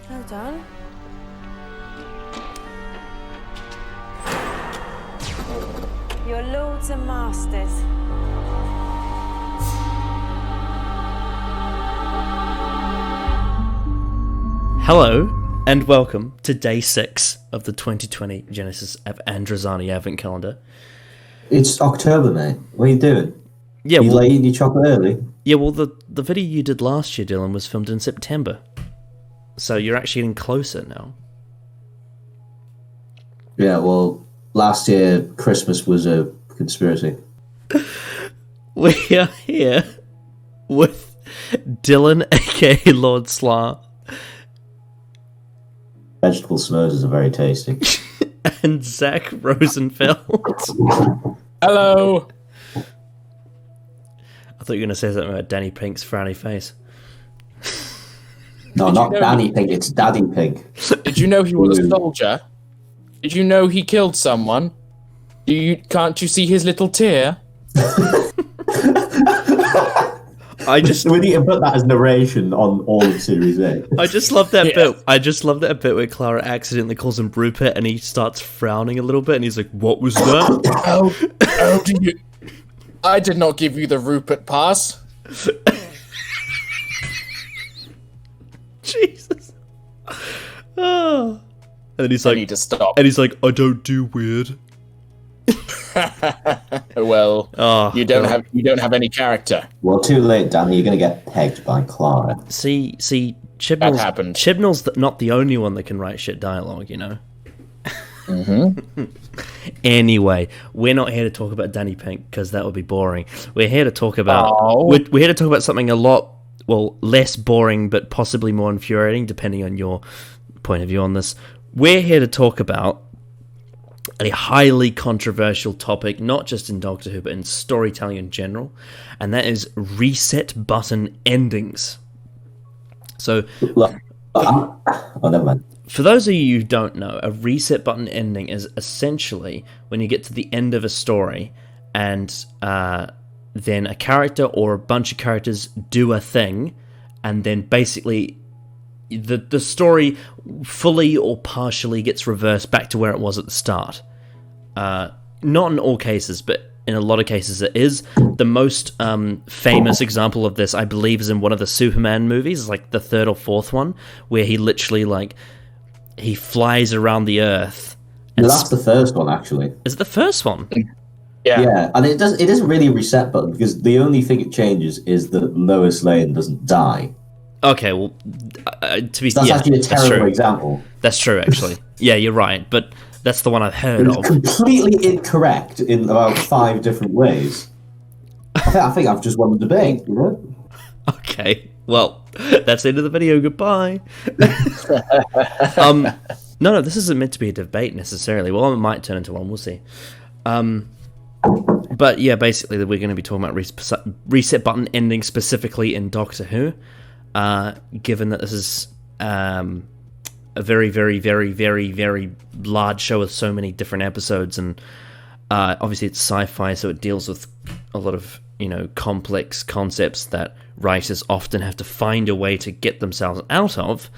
Well done. Your lords and masters. Hello and welcome to day 6 of the 2020 Genesis of Androzani Advent Calendar. It's October, mate. What are you doing? Yeah, you eating your chocolate early? Yeah, well, the video you did last year, Dylan, was filmed in September. So you're actually getting closer now. Yeah, well, last year Christmas was a conspiracy. We are here with Dylan, aka Lord Slar. Vegetable samosas are very tasty. And Zach Rosenfeld. Hello. I thought you were going to say something about Danny Pink's frowny face. No, not Danny Pink, it's Daddy Pink. Did you know he was a soldier? Did you know he killed someone? Can't you see his little tear? We need to put that as narration on all of Series A. I just love that bit. I just love that bit where Clara accidentally calls him Rupert and he starts frowning a little bit and he's like, "What was that?" How do you... I did not give you the Rupert pass. Jesus. Oh. And then he's like, I need to stop. And he's like, "I don't do weird." Well, you don't have any character. Well, too late, Danny. You're going to get pegged by Clara. See, Chibnall's, That happened. Chibnall's not the only one that can write shit dialogue, you know? Mm-hmm. Anyway, we're not here to talk about Danny Pink, because that would be boring. We're here to talk about... Oh. We're here to talk about something a lot, less boring, but possibly more infuriating, depending on your point of view on this. We're here to talk about a highly controversial topic, not just in Doctor Who, but in storytelling in general, and that is reset button endings. So, never mind. For those of you who don't know, a reset button ending is essentially when you get to the end of a story, and then a character or a bunch of characters do a thing, and then basically the story fully or partially gets reversed back to where it was at the start. Not in all cases, but in a lot of cases it is. The most famous example of this, I believe, is in one of the Superman movies, like the third or fourth one, where he literally, he flies around the Earth. No, that's the first one, actually. Is it the first one? Yeah, and it isn't really a reset button, because the only thing it changes is that Lois Lane doesn't die. Okay, well, That's actually a terrible example. That's true, actually. Yeah, you're right, but that's the one I've heard of. Completely incorrect in about 5 different ways. I think I've just won the debate, you know? Okay, well, that's the end of the video. Goodbye. No, this isn't meant to be a debate necessarily. Well, it might turn into one. We'll see. But yeah, basically, we're going to be talking about reset button ending specifically in Doctor Who. Given that this is a very, very, very, very, very large show with so many different episodes, and obviously it's sci-fi, so it deals with a lot of complex concepts that writers often have to find a way to get themselves out of.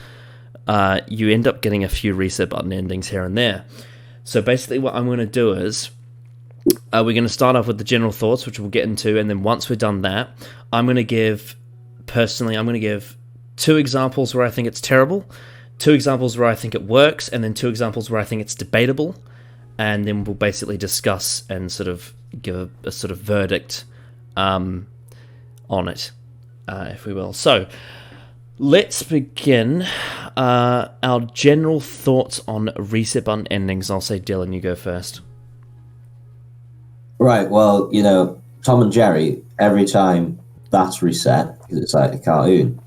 You end up getting a few reset button endings here and there. So basically, what I'm going to do is we're going to start off with the general thoughts, which we'll get into, and then once we're done that, I'm going to give 2 examples where I think it's terrible, 2 examples where I think it works, and then 2 examples where I think it's debatable, and then we'll basically discuss and sort of give a sort of verdict on it, if we will. So, let's begin our general thoughts on reset button endings. I'll say, Dylan, you go first. Right, well, Tom and Jerry, every time that's reset, because it's like a cartoon.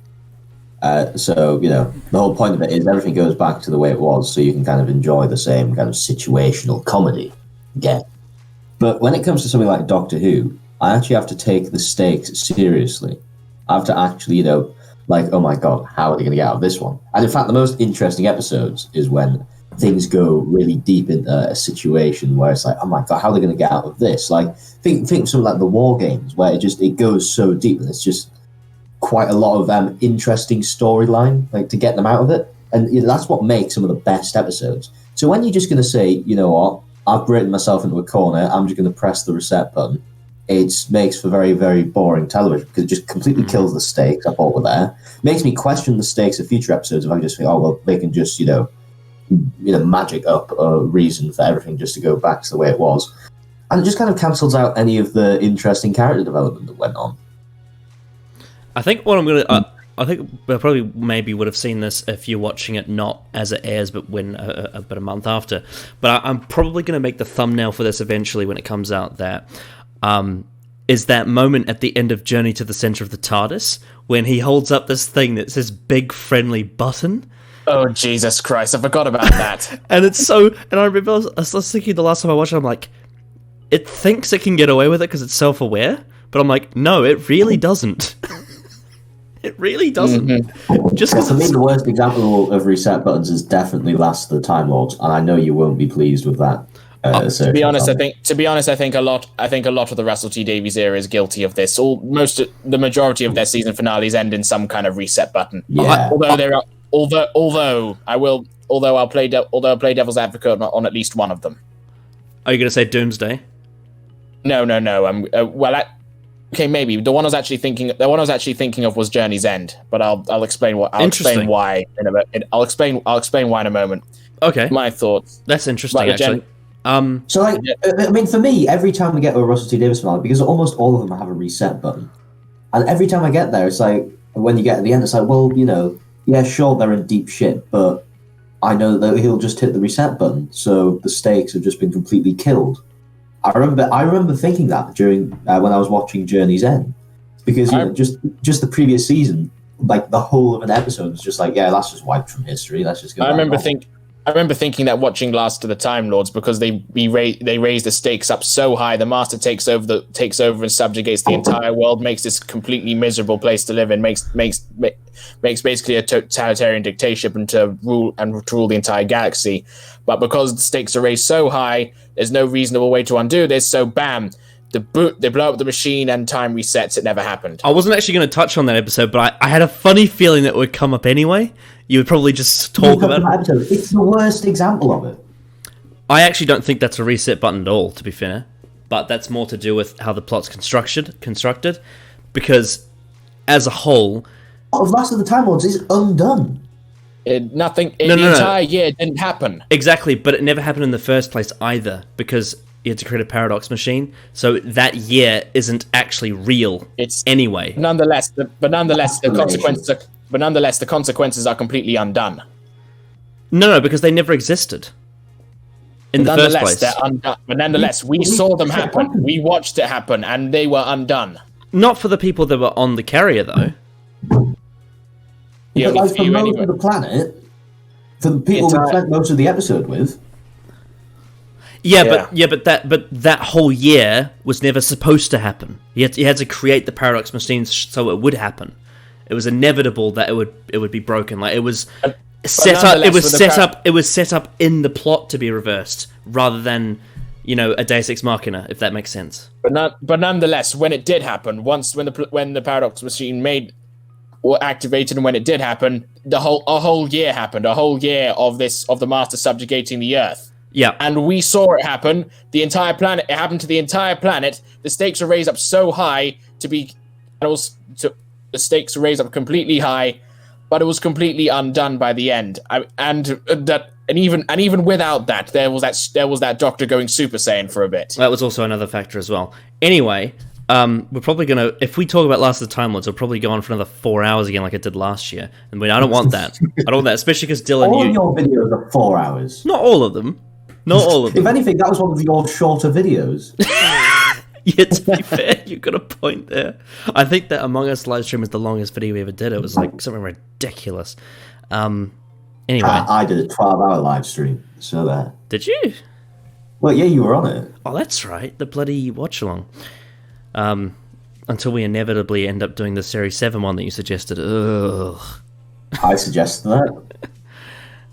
So, the whole point of it is everything goes back to the way it was, so you can kind of enjoy the same kind of situational comedy again. But when it comes to something like Doctor Who, I actually have to take the stakes seriously. I have to actually, oh my God, how are they going to get out of this one? And in fact, the most interesting episodes is when things go really deep into a situation where it's like, oh my God, how are they going to get out of this? Like, think of something like the War Games, where it goes so deep, and it's just quite a lot of interesting storyline, to get them out of it. And that's what makes some of the best episodes. So when you're just going to say, you know what, I've written myself into a corner, I'm just going to press the reset button, it makes for very, very boring television because it just completely kills the stakes I thought were there. Makes me question the stakes of future episodes if I just think, oh, well, they can just, magic up a reason for everything just to go back to the way it was. And it just kind of cancels out any of the interesting character development that went on. I think what I'm going to... I think I probably maybe would have seen this if you're watching it not as it airs, but when about a month after. But I'm probably going to make the thumbnail for this eventually when it comes out. That is that moment at the end of Journey to the Center of the TARDIS when he holds up this thing that says "Big Friendly Button." Oh Jesus Christ! I forgot about that. And it's so. And I remember I was thinking the last time I watched it, I'm like, it thinks it can get away with it because it's self-aware, but I'm like, no, it really doesn't. It really doesn't. Mm-hmm. Just for me, the worst example of reset buttons is definitely Last of the Time Lords, and I know you won't be pleased with that. To be honest, I think a lot of the Russell T Davies era is guilty of this. The majority of their season finales end in some kind of reset button. Yeah. Although I'll play devil's advocate on at least one of them. Are you going to say Doomsday? No. Okay, maybe the one I was actually thinking of was Journey's End, but I'll explain why in a bit. I'll explain why in a moment. Okay, my thoughts. That's interesting, actually. So, I mean, for me, every time we get a Russell T Davies finale, because almost all of them have a reset button, and every time I get there, it's like when you get at the end, it's like, well, yeah, sure, they're in deep shit, but I know that he'll just hit the reset button, so the stakes have just been completely killed. I remember thinking that during when I was watching Journey's End, because just the previous season, like the whole of an episode was just like, yeah, that's just wiped from history. Let's just go. I remember thinking that watching Last of the Time Lords, because they raise the stakes up so high, the Master takes over and subjugates the entire world, makes this completely miserable place to live in, makes basically a totalitarian dictatorship and to rule the entire galaxy. But because the stakes are raised so high, there's no reasonable way to undo this. So bam, they blow up the machine and time resets. It never happened. I wasn't actually going to touch on that episode, but I had a funny feeling that it would come up anyway. You would probably just talk about it. It's the worst example of it. I actually don't think that's a reset button at all, to be fair. But that's more to do with how the plot's constructed. Because, as a whole... Last of the Time Lords is undone. The entire year didn't happen. Exactly, but it never happened in the first place either, because you had to create a paradox machine. So that year isn't actually real anyway. Nonetheless, the consequences are completely undone. No, because they never existed in the first place. They're undone. But nonetheless, we saw them happen. We watched it happen, and they were undone. Not for the people that were on the carrier, though. Yeah, but like for most of the planet, for the people we spent most of the episode with. But that whole year was never supposed to happen. You had to create the paradox machines so it would happen. It was inevitable that it would be broken. Like it was set up. It was set up in the plot to be reversed, rather than a Deus Ex Machina, if that makes sense. But nonetheless, when it did happen, when the paradox machine were activated, and when it did happen, a whole year happened. A whole year of the Master subjugating the Earth. Yeah, and we saw it happen. The entire planet. It happened to the entire planet. The stakes were raised up so high the stakes were raised up completely high, but it was completely undone by the end. And even without that, there was that Doctor going Super Saiyan for a bit. That was also another factor as well. Anyway, we're probably gonna, if we talk about Last of the Time Lords, we'll probably go on for another 4 hours again, like I did last year. And I don't want that. I don't want that, especially because Dylan, all of your videos are 4 hours. Not all of them. Not all of them. If anything, that was one of your shorter videos. Yeah, to be fair, you got a point there. I think that Among Us live stream is the longest video we ever did. It was like something ridiculous. Anyway, I did a 12-hour live stream. So that. Did you? Well, yeah, you were on it. Oh, that's right. The bloody watch along. Until we inevitably end up doing the Series 7 one that you suggested. Ugh. I suggested that.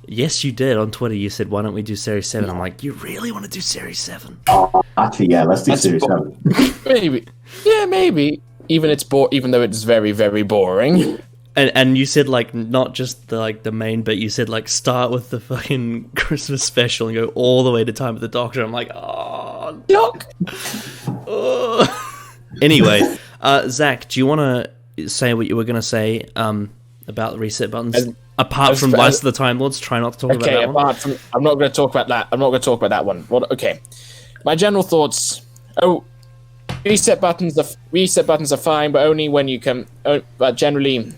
Yes, you did. On Twitter, you said, why don't we do Series 7? I'm like, you really want to do Series 7? Oh, actually, yeah, let's do Series 7. Maybe. Yeah, maybe. Even though it's very, very boring. And you said like not just the main bit. You said like start with the fucking Christmas special and go all the way to Time of the Doctor. I'm like, oh, Doc. Anyway, Zach, do you want to say what you were going to say about the reset buttons? Apart from Lies of the Time Lords, try not to talk about that one. I'm not going to talk about that. I'm not going to talk about that one. Okay, my general thoughts. Reset buttons are fine, but only when you can. But generally,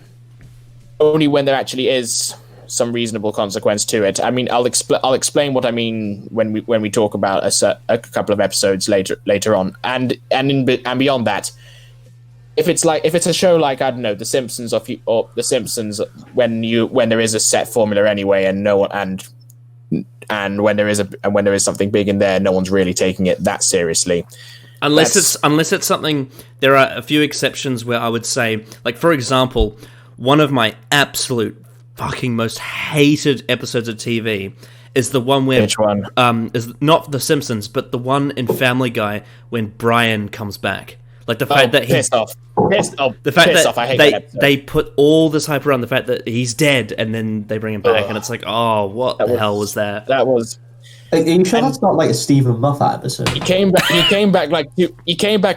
only when there actually is some reasonable consequence to it. I mean, I'll explain what I mean when we talk about a couple of episodes later on, and beyond that. If it's a show like, I don't know, The Simpsons or The Simpsons, when there is a set formula anyway, and when there is something big in there, no one's really taking it that seriously. Unless it's something. There are a few exceptions where I would say, like for example, one of my absolute fucking most hated episodes of TV is the one where which one? Is not The Simpsons, but the one in Family Guy when Brian comes back. Like the fact that pissed off. The fact that I hate they put all this hype around the fact that he's dead, and then they bring him back, and it's like, oh, what the hell was that? That was. Are you sure that's not like a Stephen Moffat episode? He came back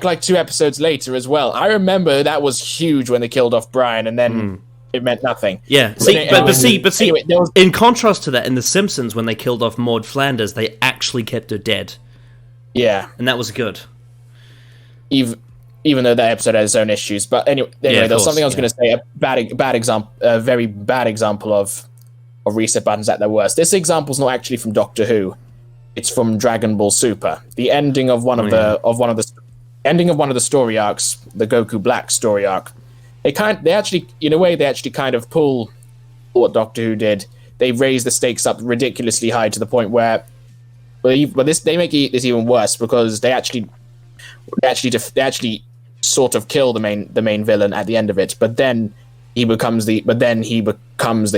like 2 episodes later as well. I remember that was huge when they killed off Brian, and then it meant nothing. Yeah, anyway, in contrast to that, in The Simpsons, when they killed off Maud Flanders, they actually kept her dead. Yeah, and that was good. Even though that episode has its own issues, but anyway, there was something I was going to say. A very bad example of reset buttons at their worst. This example's not actually from Doctor Who; it's from Dragon Ball Super. The ending of one of the story arcs, the Goku Black story arc. They actually kind of pull what Doctor Who did. They raise the stakes up ridiculously high to the point where, they make this even worse because they actually sort of kill the main villain at the end of it, but then he becomes the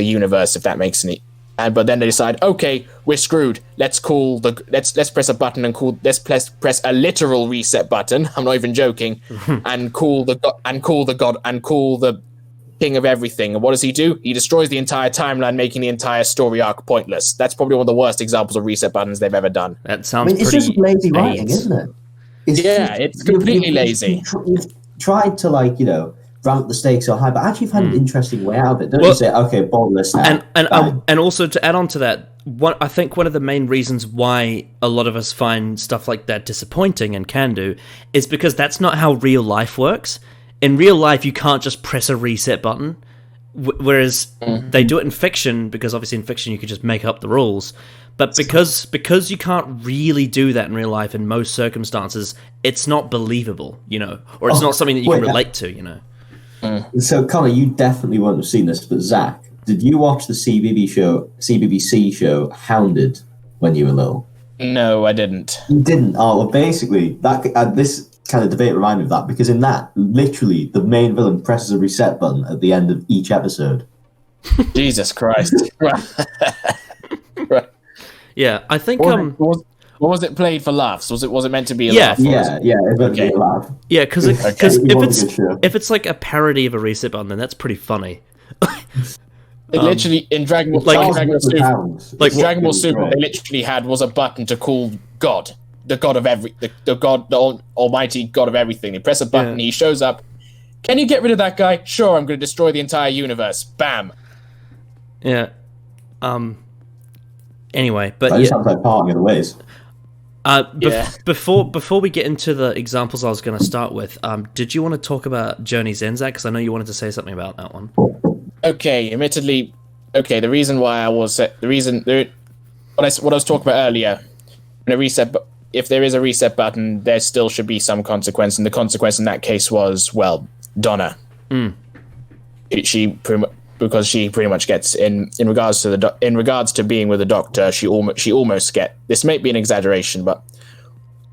universe, if that makes any. But then they decide, okay, we're screwed. Let's press a button and press a literal reset button. I'm not even joking, and call the king of everything. And what does he do? He destroys the entire timeline, making the entire story arc pointless. That's probably one of the worst examples of reset buttons they've ever done. That sounds it's just lazy writing, isn't it? It's completely lazy. You've tried to ramp the stakes so high, but actually find an interesting way out of it. Don't you say, okay, bottom this now. And also to add on to that, I think one of the main reasons why a lot of us find stuff like that disappointing and can do is because that's not how real life works. In real life, you can't just press a reset button. Whereas they do it in fiction, because obviously in fiction you could just make up the rules. But because you can't really do that in real life in most circumstances, it's not believable, or it's not something that you can relate to, So, Connor, you definitely won't have seen this, but Zach, did you watch the CBBC show Hounded when you were little? No, I didn't. You didn't? Oh, well, basically, this kind of debate reminded me of that, because in that, literally, the main villain presses a reset button at the end of each episode. Jesus Christ. Right. Yeah, I think... was it played for laughs? Was it meant to be a laugh? Yeah, it was meant to be a laugh. Yeah, because if it's like a parody of a reset button, then that's pretty funny. It literally, in Dragon Ball Super, they literally was a button to call God, the God of the almighty God of everything. They press a button, he shows up. Can you get rid of that guy? Sure, I'm going to destroy the entire universe. Bam. Yeah. Anyway, but that sounds like parting of the ways. Before we get into the examples I was going to start with, did you want to talk about Journey's End, Zach? Because I know you wanted to say something about that one. Okay, admittedly, the reason why I was what I was talking about earlier, if there is a reset button, there still should be some consequence, and the consequence in that case was, well, Donna. Because she pretty much gets in regards to being with the Doctor, she almost get, this may be an exaggeration, but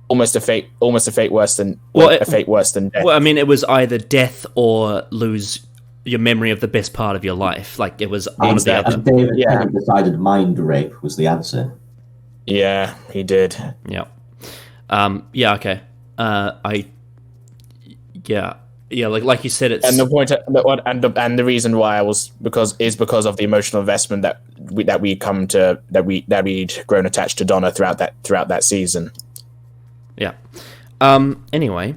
almost a fate worse than death. Well, I mean, it was either death or lose your memory of the best part of your life. Like, it was one or the other. And David Tennant decided mind rape was the answer. Yeah, he did. Yeah. Okay. Yeah, like you said, it's And the point, and the reason why because of the emotional investment we'd grown attached to Donna throughout that season. yeah. Anyway,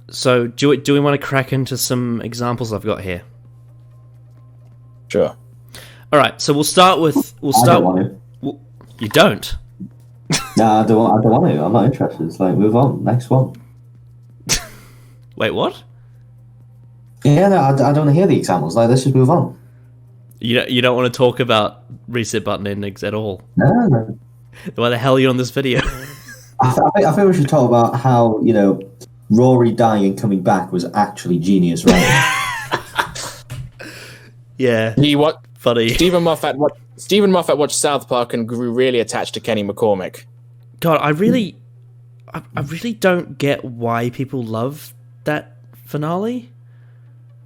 so do we want to crack into some examples I've got here? Sure. All right, so we'll start. I don't want to. Well, you don't. No, I don't want to. I'm not interested. It's like, move on. Next one. Wait, what? Yeah, no, I don't want to hear the examples. Like, let's just move on. You don't want to talk about reset button endings at all. No. Why the hell are you on this video? I think we should talk about how, Rory dying and coming back was actually genius writing. Yeah. Funny. Stephen Moffat watched South Park and grew really attached to Kenny McCormick. God, I really don't get why people love that finale.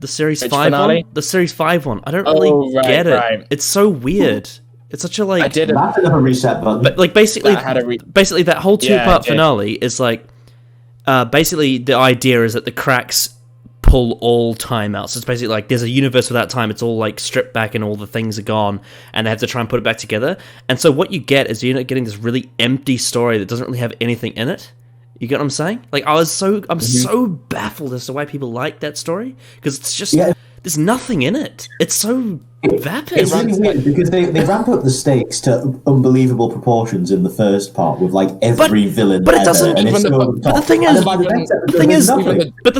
The series Which 5 finale? one. The series 5 one. I don't really get it. Right. It's so weird. It's such a I did it. That's another reset button. But like basically that whole two-part Yeah, finale is like basically the idea is that the cracks pull all time out. So it's basically like there's a universe without time. It's all like stripped back and all the things are gone, and they have to try and put it back together. And so what you get is you're getting this really empty story that doesn't really have anything in it. You get what I'm saying? Like I'm so baffled as to why people like that story, because it's just there's nothing in it. It's so vapid. It's really weird because they ramp up the stakes to unbelievable proportions in the first part with like every villain. But it doesn't. Ever, But the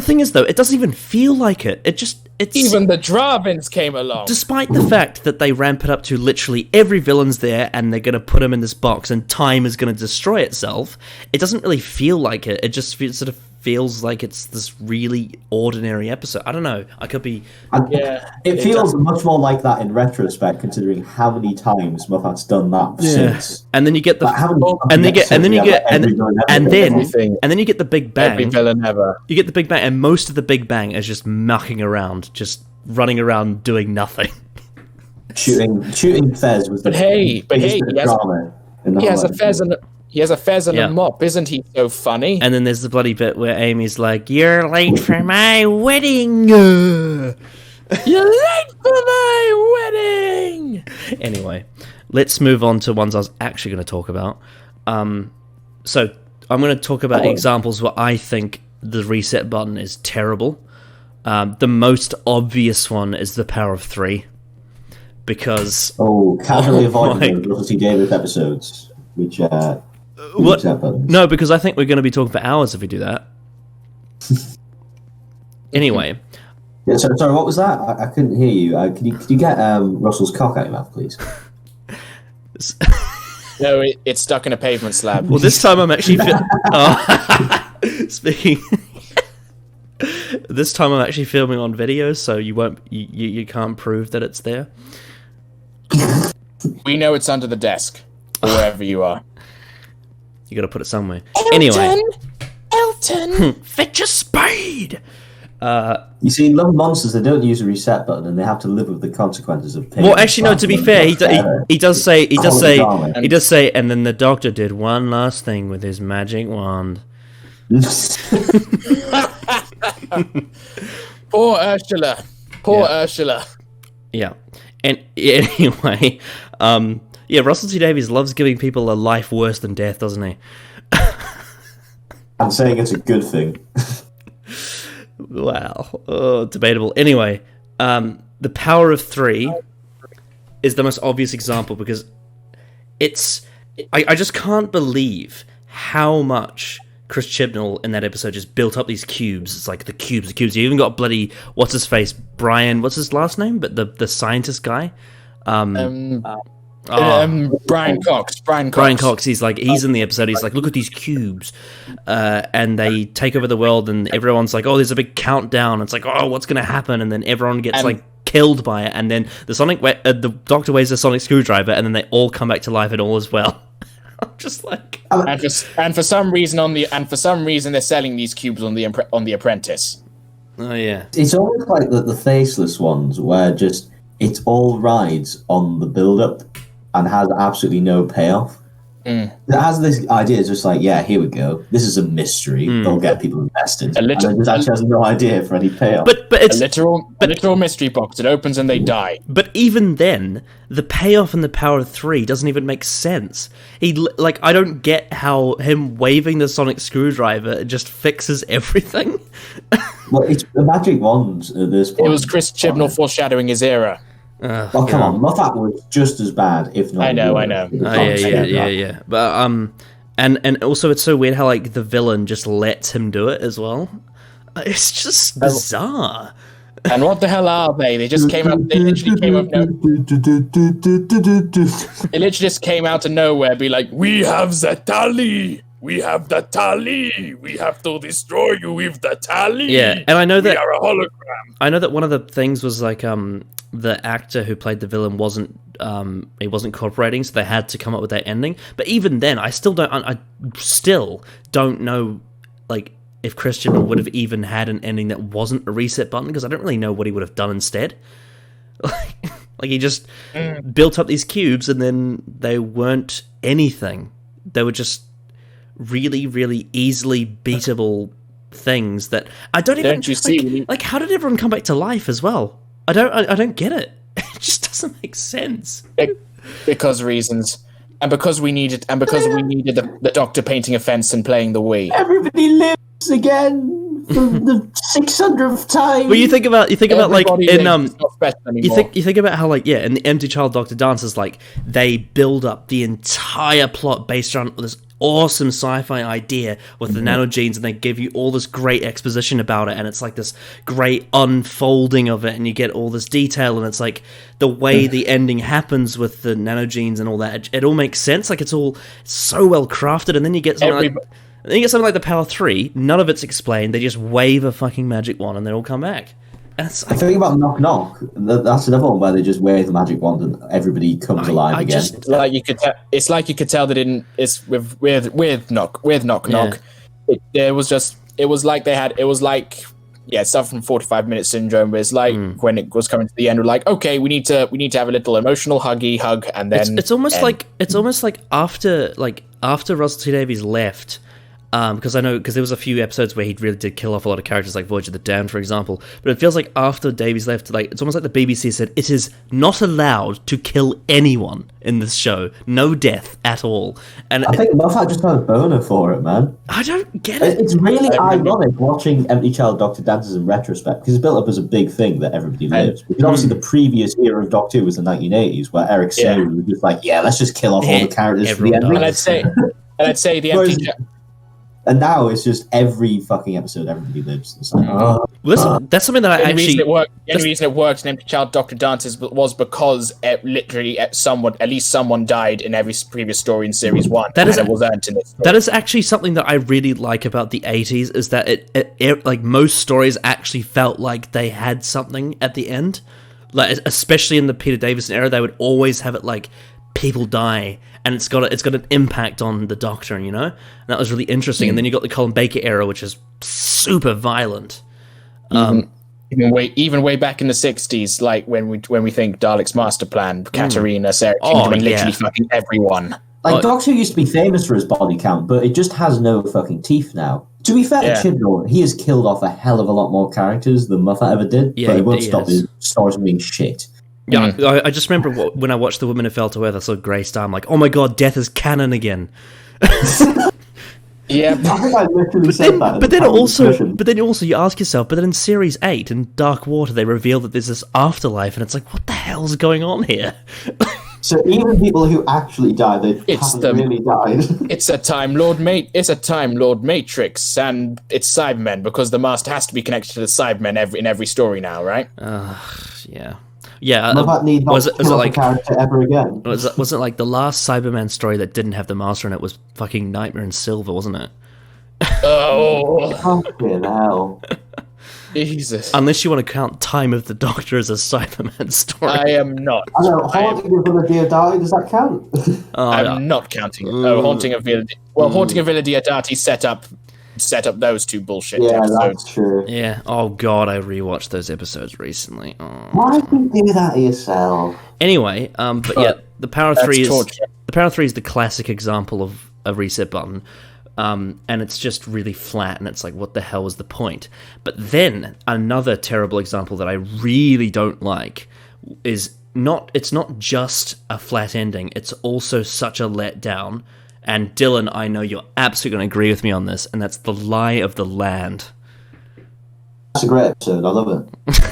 thing is, though, it doesn't even feel like it. It's even the Dravins came along. Despite the fact that they ramp it up to literally every villain's there and they're going to put him in this box and time is going to destroy itself, it doesn't really feel like it. It just sort of feels like it's this really ordinary episode. I don't know. I could be... It feels much more like that in retrospect, considering how many times Moffat's done that since. And then you get the... and then you get the Big Bang. Every villain ever. You get the Big Bang, and most of the Big Bang is just mucking around, just running around doing nothing. Shooting Fez was the drama. He has a fez and a mop. Isn't he so funny? And then there's the bloody bit where Amy's like, "You're late for my wedding." You're late for my wedding. Anyway, let's move on to ones I was actually going to talk about. So I'm going to talk about examples where I think the reset button is terrible. The most obvious one is the Power of Three, because casually avoiding the Russell T Davies episodes, which what? No, because I think we're going to be talking for hours if we do that. Anyway. Yeah, sorry, what was that? I couldn't hear you. Could you get Russell's cock out of your mouth, please? No, it's stuck in a pavement slab. Well, this time I'm actually... Speaking... This time I'm actually filming on video, so you can't prove that it's there. We know it's under the desk, or wherever you are. You gotta put it somewhere. Elton! Fetch a spade! You see, in Love and Monsters, they don't use a reset button, and they have to live with the consequences of pain. Well, actually, no. To be fair, he does say, and then the Doctor did one last thing with his magic wand. Poor Ursula. Ursula. Yeah. And anyway, Russell T Davies loves giving people a life worse than death, doesn't he? I'm saying it's a good thing. Wow. Debatable. Anyway, the Power of Three is the most obvious example because it's... I just can't believe how much Chris Chibnall in that episode just built up these cubes. It's like the cubes. You even got bloody... What's-his-face? Brian... What's his last name? But the scientist guy? Brian Cox. Brian Cox. He's in the episode. He's like, look at these cubes, and they take over the world, and everyone's like, oh, there's a big countdown. It's like, oh, what's gonna happen? And then everyone gets killed by it, and then the Doctor waves a sonic screwdriver, and then they all come back to life and all is well. I'm just like, and for some reason they're selling these cubes on the Apprentice. Oh yeah, it's almost like the faceless ones where it all rides on the build up and has absolutely no payoff. It has this idea, it's just like, yeah, here we go. This is a mystery. They'll get people invested. And it just actually has no idea for any payoff. But it's a literal mystery box. It opens and they die. But even then, the payoff in the Power 3 doesn't even make sense. I don't get how him waving the sonic screwdriver just fixes everything. Well, it's the magic wands at this point. It was Chris Chibnall foreshadowing his era. Oh, come on. Moffat was just as bad, if not I know. Yeah. But and also it's so weird how like the villain just lets him do it as well. It's just bizarre. And what the hell are they? They just came up. They literally came up. It literally just came out of nowhere. Be like, we have the tally. We have the tally. We have to destroy you with the tally. Yeah, and I know that we are a hologram. I know that one of the things was like the actor who played the villain wasn't cooperating, so they had to come up with that ending. But even then, I still don't know like if Christian would have even had an ending that wasn't a reset button, because I don't really know what he would have done instead. Like he just built up these cubes and then they weren't anything. They were just really, really easily beatable things that I don't even. Don't you see? Like, how did everyone come back to life as well? I don't get it. It just doesn't make sense. Because reasons, and because we needed the Doctor painting a fence and playing the Wii. Everybody lives again for the 600th time. Well, you think about like in you think about how like in the Empty Child Doctor Dances, like they build up the entire plot based around this awesome sci-fi idea with the nanogenes, and they give you all this great exposition about it, and it's like this great unfolding of it, and you get all this detail, and it's like the way the ending happens with the nanogenes and all that, it all makes sense. Like it's all so well crafted, and then you get something like the Power 3, none of it's explained, they just wave a fucking magic wand and they all come back. And it's like, I think about Knock Knock. That's another one where they just wave the magic wand and everybody comes alive again. It's like you could tell they didn't. It's with Knock Knock. It was like stuff from 45 Minute Syndrome. But it's like when it was coming to the end, we're like, okay, we need to have a little emotional hug, and then it's almost like after Russell T Davies left. Because there was a few episodes where he really did kill off a lot of characters, like Voyage of the Damned, for example. But it feels like after Davies left, like it's almost like the BBC said, it is not allowed to kill anyone in this show. No death at all. And I think Moffat just had a boner for it, man. I don't get it. It's really ironic watching Empty Child Doctor Dances in retrospect, because it's built up as a big thing that everybody lives. Because obviously the previous era of Doctor Who was the 1980s, where Eric Sony was just like, let's just kill off all the characters for the ending. And I'd say the Empty Child. And now it's just every fucking episode, everybody lives. It's like, that's something that the only reason it worked in Empty Child Doctor Dances was because at least someone died in every previous story in Series 1. That was earned in this story. That is actually something that I really like about the 80s, is that it like most stories actually felt like they had something at the end. Like especially in the Peter Davison era, they would always have it like people die, and it's got an impact on the Doctor, you know? And that was really interesting. And then you got the Colin Baker era, which is super violent. Even way back in the 60s, like when we think Dalek's master plan, Katarina, Sarah Kingdom, and literally fucking everyone. Like Doctor Who used to be famous for his body count, but it just has no fucking teeth now. To be fair to Chibnall, he has killed off a hell of a lot more characters than Moffat ever did, but he won't stop his stories from being shit. Yeah, I just remember when I watched The Woman Who Fell to Earth, I saw Grey Star, I'm like, oh my god, death is canon again. Yeah, I think I literally said that. But then also you ask yourself, but then in Series 8, in Dark Water, they reveal that there's this afterlife, and it's like, what the hell's going on here? So even people who actually die, they haven't really died. It's a Time Lord Matrix, and it's Cybermen, because the Master has to be connected to the Cybermen in every story now, right? Yeah. Yeah, was it like character ever again? Was it like the last Cyberman story that didn't have the Master in it was fucking Nightmare in Silver, wasn't it? Oh, fucking hell! Jesus! Unless you want to count Time of the Doctor as a Cyberman story, I am not. I know, Haunting of Villa Diodati, does that count? I'm not counting. Haunting of Villa. Well, Haunting of Villa Diodati set up those two bullshit episodes. That's true. Yeah. Oh god, I rewatched those episodes recently. Why do you do that to yourself? Anyway, but yeah, the Power 3 is the Power 3 is the classic example of a reset button. And it's just really flat, and it's like, what the hell was the point? But then another terrible example that I really don't like is it's not just a flat ending, it's also such a letdown. And Dylan, I know you're absolutely going to agree with me on this, and that's The Lie of the Land. That's a great episode. I love it.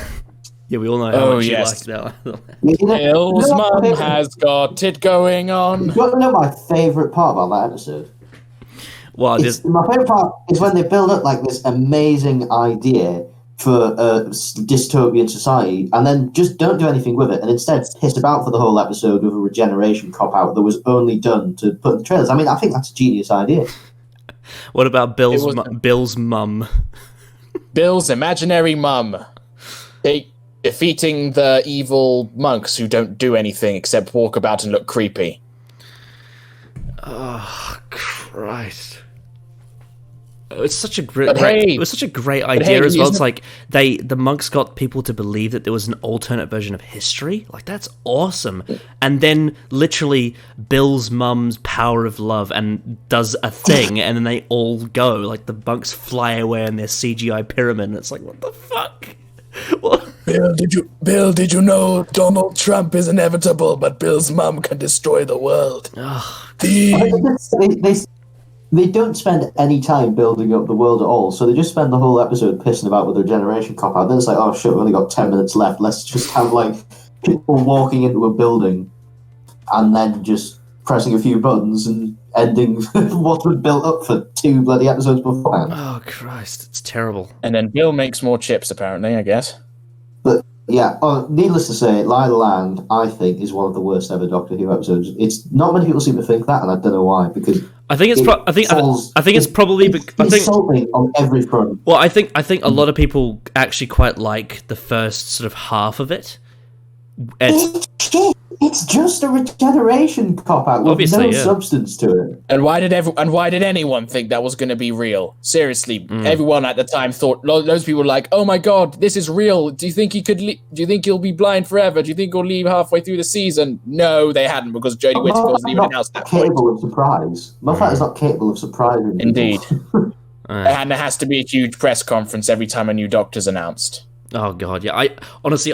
Yeah, we all know how much you like that. Bill's mum has got it going on. You want to know my favourite part about that episode? Well, my favourite part is when they build up like this amazing idea for a dystopian society, and then just don't do anything with it, and instead piss about for the whole episode with a regeneration cop-out that was only done to put in the trailers. I mean, I think that's a genius idea. What about Bill's mum? Bill's imaginary mum. Defeating the evil monks who don't do anything except walk about and look creepy. Oh, Christ. It's such a great idea as well. It's like the monks got people to believe that there was an alternate version of history. Like, that's awesome. And then literally Bill's mum's power of love and does a thing, and then they all go. Like, the monks fly away in their CGI pyramid, and it's like, what the fuck? What? Bill, did you know Donald Trump is inevitable, but Bill's mum can destroy the world? They don't spend any time building up the world at all, so they just spend the whole episode pissing about with their generation cop out. Then it's like, oh shit, we've only got 10 minutes left. Let's just have like people walking into a building and then just pressing a few buttons and ending what was built up for 2 bloody episodes beforehand. Oh Christ, it's terrible. And then Bill makes more chips, apparently, I guess. But yeah, needless to say, Lie of the Land, I think, is one of the worst ever Doctor Who episodes. It's not many people seem to think that, and I don't know why, because I think it's probably insulting on every front. Well, I think a lot of people actually quite like the first sort of half of it. It's just a regeneration cop-out with no substance to it. And why did anyone think that was going to be real? Seriously, everyone at the time thought. Those people were like, "Oh my god, this is real. Do you think he could? Do you think he'll be blind forever? Do you think he'll leave halfway through the season?" No, they hadn't, because Jodie Whittaker wasn't even announced that point. Capable of surprise. Moffat is not capable of surprising. Indeed, and there has to be a huge press conference every time a new Doctor's announced. Oh god, yeah. I honestly,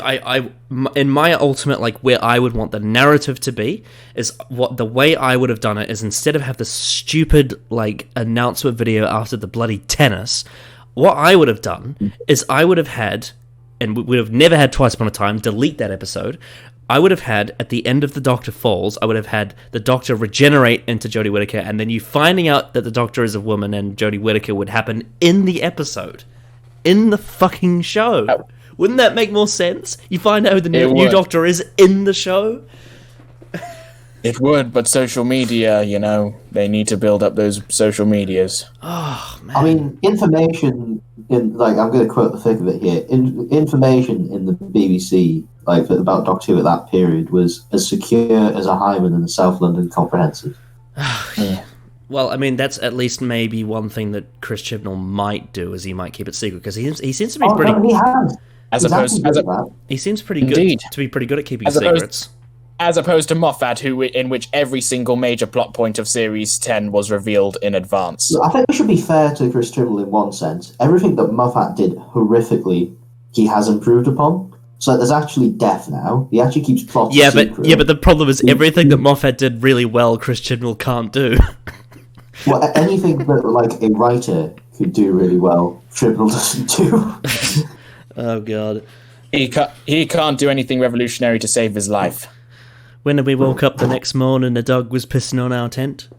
in my ultimate, like, where I would want the narrative to be is what the way I would have done it is, instead of have the stupid like announcement video after the bloody tennis, what I would have done is I would have had, and we would have never had Twice Upon a Time. Delete that episode. I would have had, at the end of the Doctor Falls, I would have had the Doctor regenerate into Jodie Whittaker, and then you finding out that the Doctor is a woman and Jodie Whittaker would happen in the episode. In the fucking show. Wouldn't that make more sense? You find out who the new Doctor is in the show? It would, but social media, they need to build up those social medias. Oh, man. I mean, information, I'm going to quote the thick of it here, information in the BBC, about Doctor Who at that period, was as secure as a hymen in the South London Comprehensive. Yeah. Well, I mean, that's at least maybe one thing that Chris Chibnall might do, is he might keep it secret, because he seems to be pretty. No, he has. He seems pretty good to be pretty good at keeping secrets. As opposed to Moffat, in which every single major plot point of Series 10 was revealed in advance. I think we should be fair to Chris Chibnall in one sense. Everything that Moffat did horrifically, he has improved upon. So there's actually death now. He actually keeps plots secret. But the problem is everything that Moffat did really well, Chris Chibnall can't do. Well, anything that a writer could do really well, Chibnall doesn't do. Oh god, he can't do anything revolutionary to save his life. When we woke up the next morning, the dog was pissing on our tent.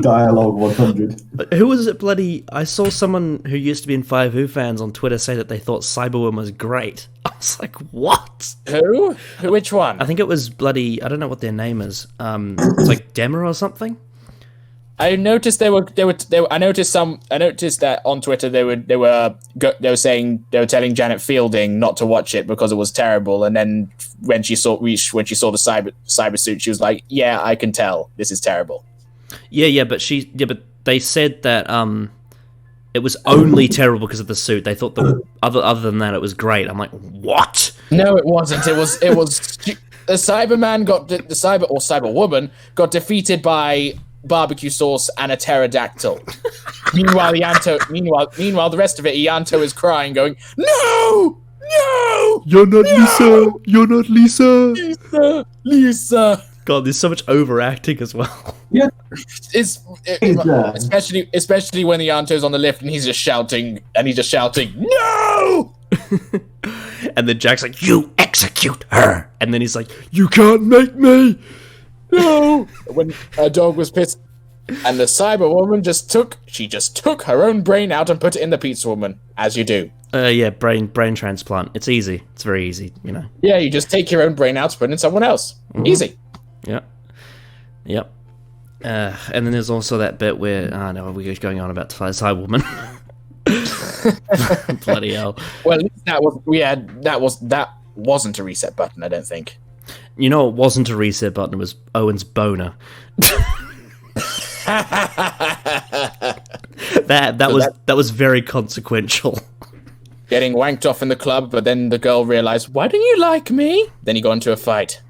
Dialogue 100. Who was it bloody... I saw someone who used to be in Five Who fans on Twitter say that they thought Cyberwoman was great. I was like, what? Who? Which one? I think it was bloody... I don't know what their name is. It's like Dema or something? I noticed I noticed that on Twitter they were telling Janet Fielding not to watch it because it was terrible, and then when she saw the cyber suit, she was like, "Yeah, I can tell this is terrible." Yeah, but they said that it was only terrible because of the suit. They thought other than that it was great. I'm like, what? No, it wasn't. It was Cyberwoman got defeated by barbecue sauce and a pterodactyl. Meanwhile, the rest of it, Ianto is crying, going, "No, no, You're not Lisa. You're not Lisa. Lisa." God, there's so much overacting as well. Yeah. Especially when Ianto's on the lift and he's just shouting, "No!" And then Jack's like, "You execute her." And then he's like, "You can't make me." No. When her dog was pissed, and the Cyberwoman just took her own brain out and put it in the pizza woman, as you do. Yeah, brain transplant. It's easy. It's very easy, you know. Yeah, you just take your own brain out, put it in someone else. Easy. Yep. And then there's also that bit where no, we're going on about Cyberwoman. Bloody hell. Well, at least that wasn't a reset button, I don't think. You know, it wasn't a reset button. It was Owen's boner. that was very consequential. Getting wanked off in the club, but then the girl realized, "Why don't you like me?" Then he got into a fight.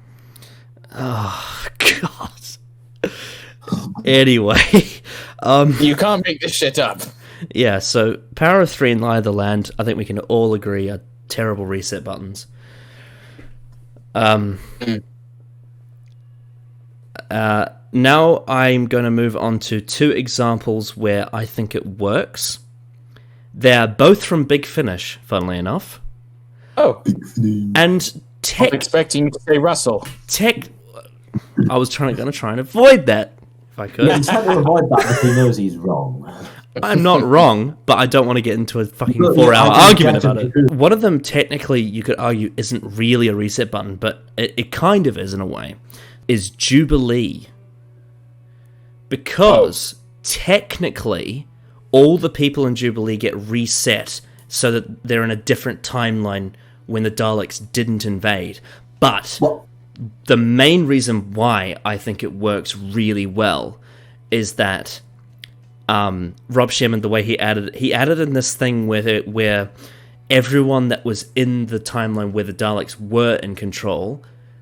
Oh God. Anyway, you can't make this shit up. Yeah. So, Power of 3 and Lie of the Land, I think we can all agree, are terrible reset buttons. Now I'm going to move on to 2 examples where I think it works. They're both from Big Finish, funnily enough. Oh. And I'm expecting you to say Russell. I was going to try and avoid that, if I could. Yeah, he's trying to avoid that because he knows he's wrong. I'm not wrong, but I don't want to get into a fucking 4-hour argument about it. One of them, technically, you could argue, isn't really a reset button, but it kind of is in a way, is Jubilee. Because, technically, all the people in Jubilee get reset so that they're in a different timeline when the Daleks didn't invade. But the main reason why I think it works really well is that Rob Sherman, the way he added in this thing where everyone that was in the timeline where the Daleks were in control,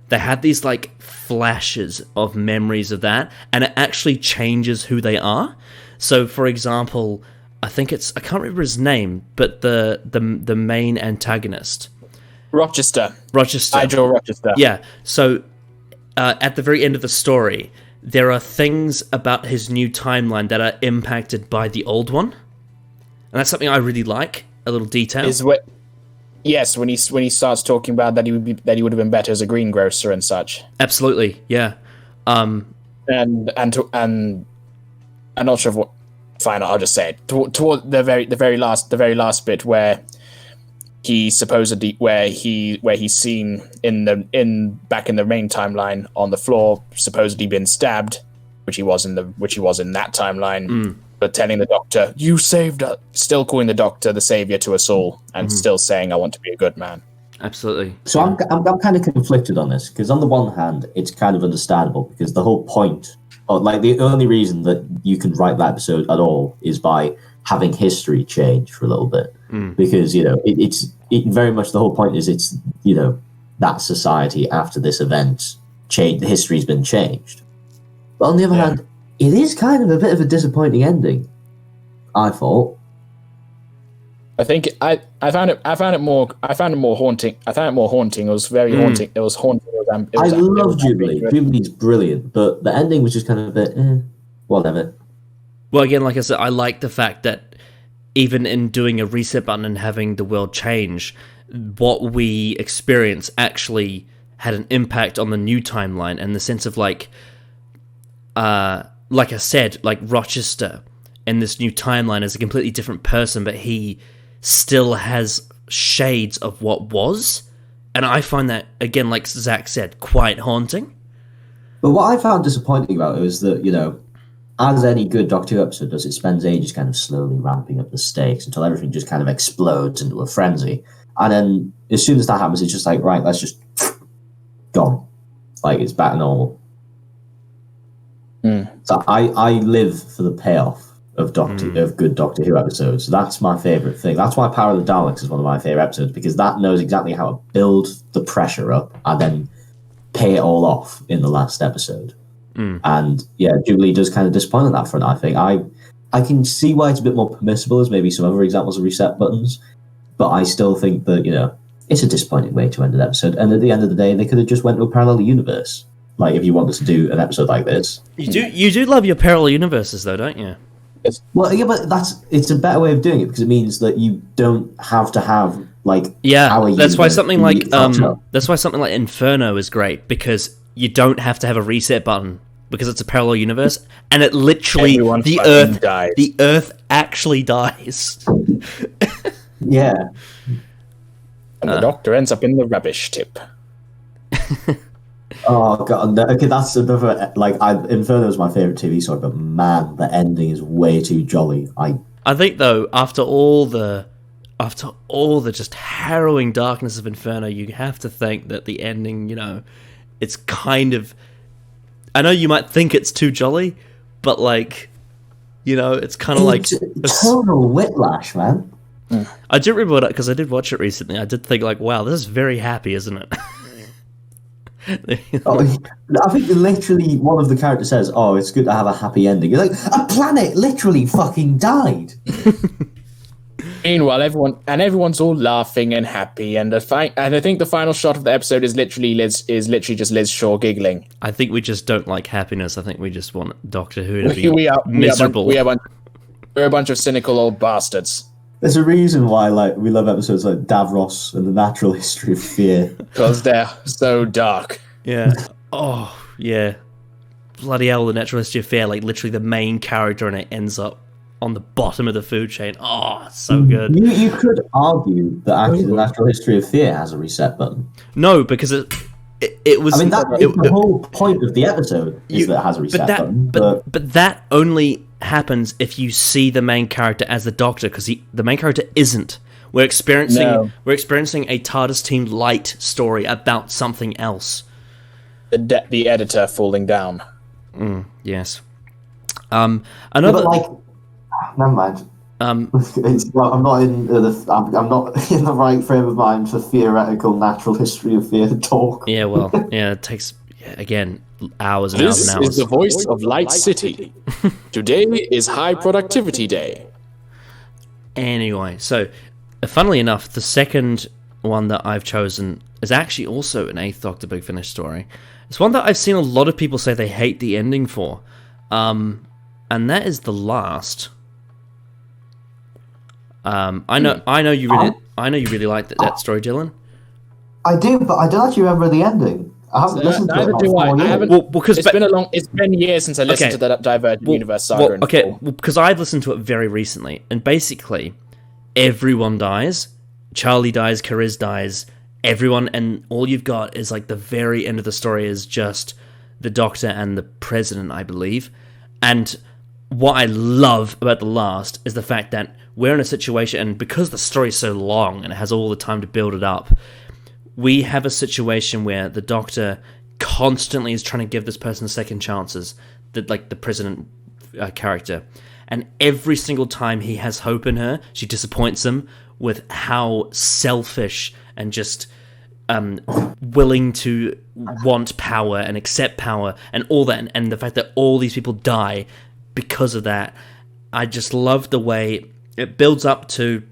they had these like flashes of memories of that, and it actually changes who they are. So, for example, I can't remember his name, but the main antagonist, Rochester. Nigel Rochester. Yeah. So, at the very end of the story, there are things about his new timeline that are impacted by the old one, and that's something I really like. A little detail. Yes, when he starts talking about that he would have been better as a greengrocer and such. Absolutely, yeah. And I'm not sure what. Fine, I'll just say it. Toward the very last bit where he supposedly he's seen back in the main timeline on the floor, supposedly been stabbed, which he was in that timeline. But telling the Doctor, "You saved us," still calling the Doctor the savior to us all, and still saying, "I want to be a good man." Absolutely. So I'm kind of conflicted on this, because on the one hand, it's kind of understandable, because the whole point, or like the only reason that you can write that episode at all is by having history change for a little bit, because it's very much the whole point is it's that society after this event change, the history's been changed. But on the other hand, it is kind of a bit of a disappointing ending, I thought. I think I found it more haunting. I found it more haunting. It was very haunting. It was haunting. I love Jubilee. Jubilee's brilliant, but the ending was just kind of a bit, whatever. Well, again, like I said, I like the fact that even in doing a reset button and having the world change, what we experience actually had an impact on the new timeline, in the sense of like I said, like Rochester in this new timeline is a completely different person, but he still has shades of what was. And I find that, again, like Zach said, quite haunting. But what I found disappointing about it was that, as any good Doctor Who episode does, it spends ages kind of slowly ramping up the stakes until everything just kind of explodes into a frenzy. And then as soon as that happens, it's just like, right, let's just gone. Like, it's back to normal. So I live for the payoff of good Doctor Who episodes. So that's my favourite thing. That's why Power of the Daleks is one of my favourite episodes, because that knows exactly how to build the pressure up and then pay it all off in the last episode. And yeah, Jubilee does kind of disappoint on that front. I think I can see why it's a bit more permissible as maybe some other examples of reset buttons, but I still think that, you know, it's a disappointing way to end an episode. And at the end of the day, they could have just went to a parallel universe. Like, if you wanted to do an episode like this, You do love your parallel universes, though, don't you? well, yeah, but it's a better way of doing it because it means that you don't have to have like that's why something like up. that's why something like Inferno is great, because you don't have to have a reset button because it's a parallel universe, and it literally Everyone the fucking dies. Earth actually dies. Yeah. And the Doctor ends up in the rubbish tip. Oh god, no, okay, that's another like Inferno's my favorite TV story, but man, the ending is way too jolly. I think though, after all the just harrowing darkness of Inferno, you have to think that the ending, you know, it's kind of, I know you might think it's too jolly, but like, you know, it's kind of like total whiplash, man. I do remember that because I did watch it recently. I did think like, wow, this is very happy, isn't it? I think literally one of the characters says, "Oh, it's good to have a happy ending." You're like, a planet literally fucking died. Meanwhile, everyone's all laughing and happy, and I think the final shot of the episode is literally just Liz Shaw giggling. I think we just don't like happiness. I think we just want Doctor Who to be we are miserable. we're a bunch of cynical old bastards. There's a reason why, like, we love episodes like Davros and the Natural History of Fear. Because they're so dark. Yeah. Oh, yeah. Bloody hell, the Natural History of Fear, like, literally the main character and it ends up on the bottom of the food chain. Oh, it's so good. You could argue that actually the Natural History of Fear has a reset button. No, because it was... I mean, that is the whole point of the episode, is that it has a reset button. But that only happens if you see the main character as the Doctor, because the main character isn't. We're experiencing a TARDIS Team Light story about something else. The editor falling down. Yes. But like, never mind. I'm not in the right frame of mind for theoretical Natural History of Fear talk. Yeah, well, yeah, it takes again hours and hours This and hours. is the voice of Light City. Today is High Productivity Day. Anyway, so funnily enough, the second one that I've chosen is actually also an Eighth Doctor Big Finish story. It's one that I've seen a lot of people say they hate the ending for, and that is The Last. I know you really like that story, Dylan. I do, but I don't actually remember the ending. I haven't listened to it. Neither do I. I haven't. Well, because It's been years since I listened to the Divergent Universe saga. Because I've listened to it very recently, and basically everyone dies. Charlie dies, Cariz dies, everyone, and all you've got is like the very end of the story is just the Doctor and the President, I believe. And what I love about The Last is the fact that we're in a situation, and because the story's so long and it has all the time to build it up, we have a situation where the Doctor constantly is trying to give this person second chances, the President character. And every single time he has hope in her, she disappoints him with how selfish and just willing to want power and accept power and all that. And the fact that all these people die because of that. I just love the way it builds up to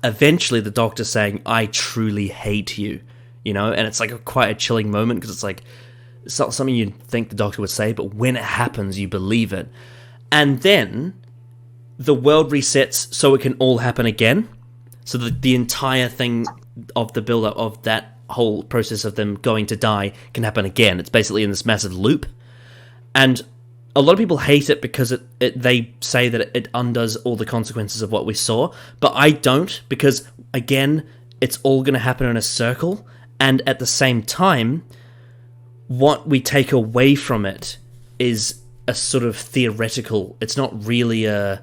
eventually the Doctor saying, "I truly hate you," you know, and it's like quite a chilling moment because it's like it's not something you'd think the Doctor would say, but when it happens, you believe it. And then the world resets so it can all happen again. So the entire thing of the build-up of that whole process of them going to die can happen again. It's basically in this massive loop. And a lot of people hate it because they say that it undoes all the consequences of what we saw, but I don't, because, again, it's all going to happen in a circle, and at the same time, what we take away from it is a sort of theoretical, it's not really a...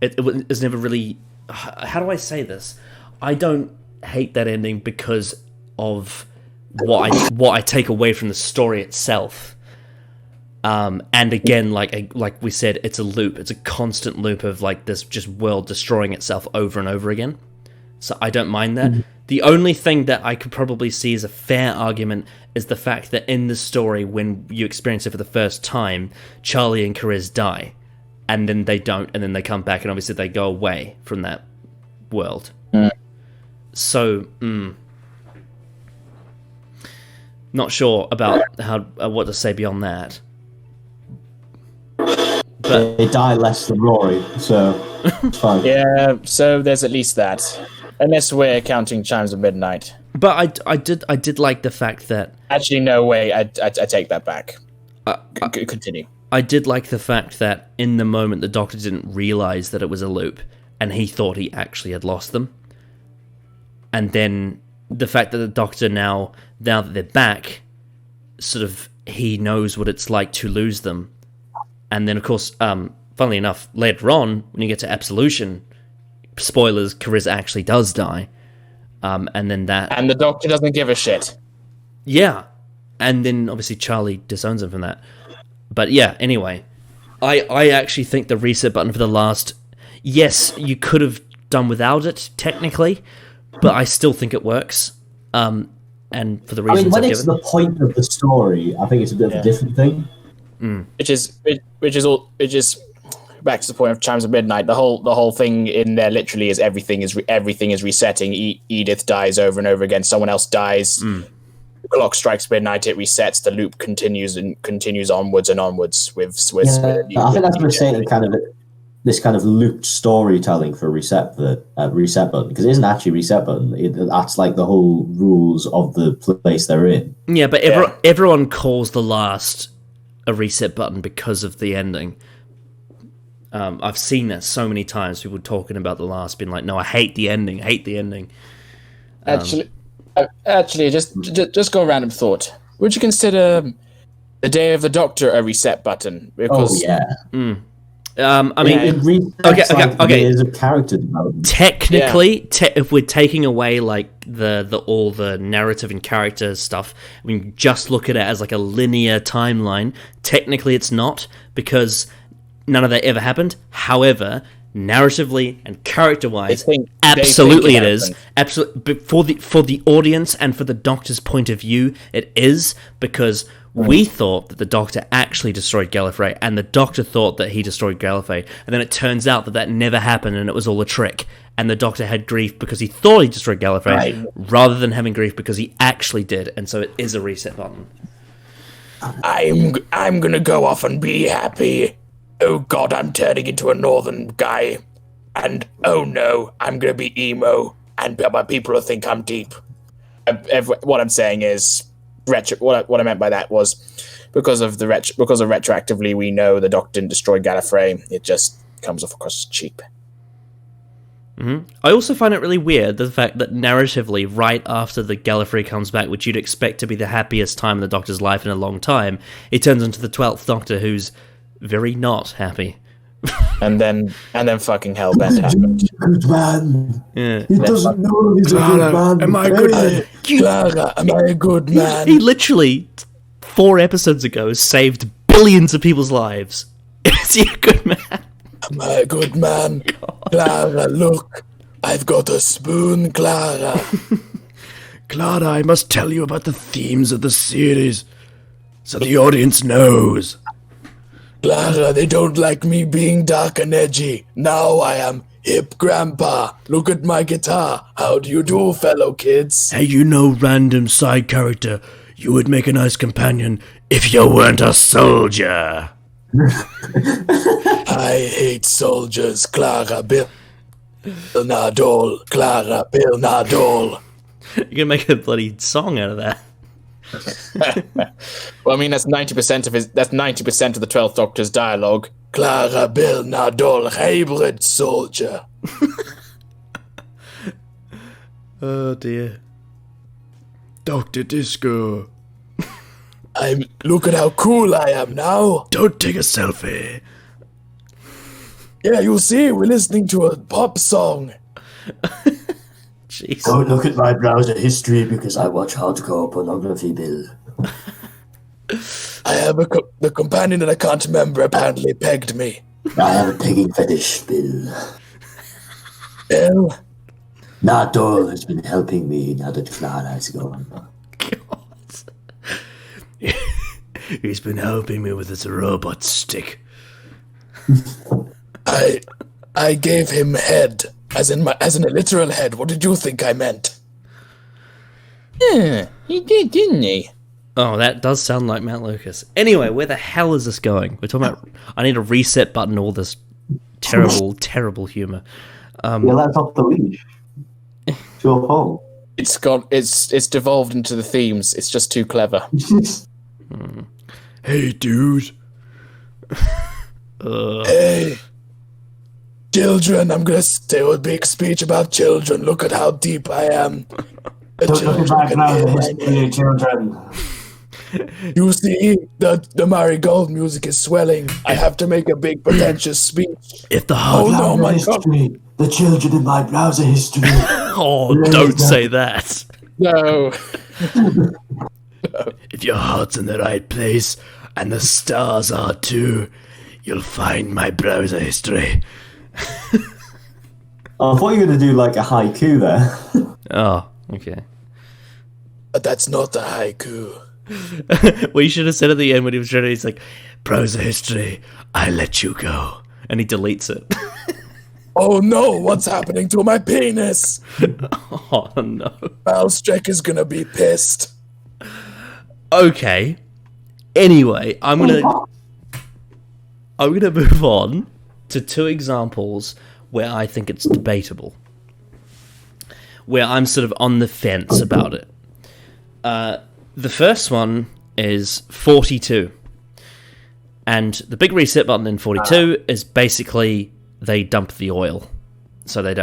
It was never really... How do I say this? I don't hate that ending because of what I take away from the story itself. And again, like we said, it's a loop. It's a constant loop of like this just world destroying itself over and over again. So I don't mind that. The only thing that I could probably see as a fair argument is the fact that in the story, when you experience it for the first time, Charlie and Chris die. And then they don't, and then they come back, and obviously they go away from that world. So, not sure about what to say beyond that. But they die less than Rory, so it's fine. Yeah, so there's at least that. Unless we're counting Chimes of Midnight. But I did like the fact that... Actually, no way, I take that back. Continue. I did like the fact that in the moment the Doctor didn't realise that it was a loop, and he thought he actually had lost them. And then the fact that the Doctor now that they're back, sort of, he knows what it's like to lose them. And then, of course, funnily enough, later on, when you get to Absolution, spoilers, Carissa actually does die. And then that... And the Doctor doesn't give a shit. Yeah. And then, obviously, Charlie disowns him from that. But yeah, anyway. I actually think the reset button for the last... Yes, you could have done without it, technically, but I still think it works. And for the reasons when I've it's given. the point of the story, I think it's a bit of a different thing. Which is back to the point of Chimes of Midnight. The whole thing in there literally is everything is resetting. Edith dies over and over again. Someone else dies. The clock strikes midnight. It resets. The loop continues onwards and onwards with. I think that's saying this kind of looped storytelling for reset button, because it isn't actually reset button. That's like the whole rules of the place they're in. Yeah, but everyone calls the last a reset button because of the ending. I've seen that so many times. People talking about the last, being like, "No, I hate the ending. Actually, just go random thought. Would you consider the Day of the Doctor a reset button? Because, I mean, it resets okay. Years of character development. Technically, if we're taking away like the all the narrative and character stuff, I mean, just look at it as like a linear timeline. Technically, it's not, because none of that ever happened. However, narratively and character-wise, absolutely it is. Absolutely, for the audience and for the Doctor's point of view, it is, because we thought that the Doctor actually destroyed Gallifrey, and the Doctor thought that he destroyed Gallifrey, and then it turns out that never happened, and it was all a trick. And the Doctor had grief because he thought he destroyed Gallifrey, rather than having grief because he actually did, and so it is a reset button. I'm gonna go off and be happy. Oh God, I'm turning into a northern guy. And oh no, I'm gonna be emo. And my people will think I'm deep. What I'm saying is, what I meant by that was, because of retroactively we know the Doctor didn't destroy Gallifrey. It just comes off across as cheap. Mm-hmm. I also find it really weird, the fact that narratively, right after the Gallifrey comes back, which you'd expect to be the happiest time in the Doctor's life in a long time, it turns into the 12th Doctor, who's very not happy. and then fucking hellbent happened. Good man. Yeah. He doesn't know he's a good man. Am I a good man? Clara, am I a good man? He literally, 4 episodes ago, saved billions of people's lives. Is he a good man? Am I a good man? Clara, look. I've got a spoon, Clara. Clara, I must tell you about the themes of the series, so the audience knows. Clara, they don't like me being dark and edgy. Now I am hip grandpa. Look at my guitar. How do you do, fellow kids? Hey, you know, random side character. You would make a nice companion if you weren't a soldier. I hate soldiers, Clara Bill Nadol. Clara Bill Nadol. You're gonna make a bloody song out of that. Well, I mean, that's 90% of the 12th Doctor's dialogue. Clara Bill Nadol, hybrid soldier. Oh dear. Dr. Disco. Look at how cool I am now. Don't take a selfie. Yeah, you see, we're listening to a pop song. Jeez. Don't look at my browser history because I watch hardcore pornography, Bill. I have the companion that I can't remember apparently pegged me. I have a pegging fetish, Bill. Bill, Nadol has been helping me now that Clara's gone. He's been helping me with his robot stick. I gave him head, as in a literal head. What did you think I meant? Yeah, he did, didn't he? Oh, that does sound like Matt Lucas. Anyway, where the hell is this going? We're talking about... I need a reset button, all this terrible, terrible humour. Yeah, that's off the leash. Sure, Paul. It's devolved into the themes. It's just too clever. Hey, dude. Hey. Children, I'm gonna do a big speech about children. Look at how deep I am. Don't look back now, the history of children. You see, the marigold music is swelling. I have to make a big pretentious speech. If the heart... Oh no, my history. The children in my browser history. Oh, don't say that. No. If your heart's in the right place, and the stars are too, you'll find my browser history. I thought you were going to do like a haiku there. Oh, okay. But that's not the haiku. Well, you should have said at the end when he was ready, he's like, browser history, I let you go. And he deletes it. Oh no, what's happening to my penis? Oh no. Malstrek is gonna be pissed. Okay. Anyway, I'm gonna move on to two examples where I think it's debatable. Where I'm sort of on the fence about it. The first one is 42. And the big reset button in 42 is basically they dump the oil. So they're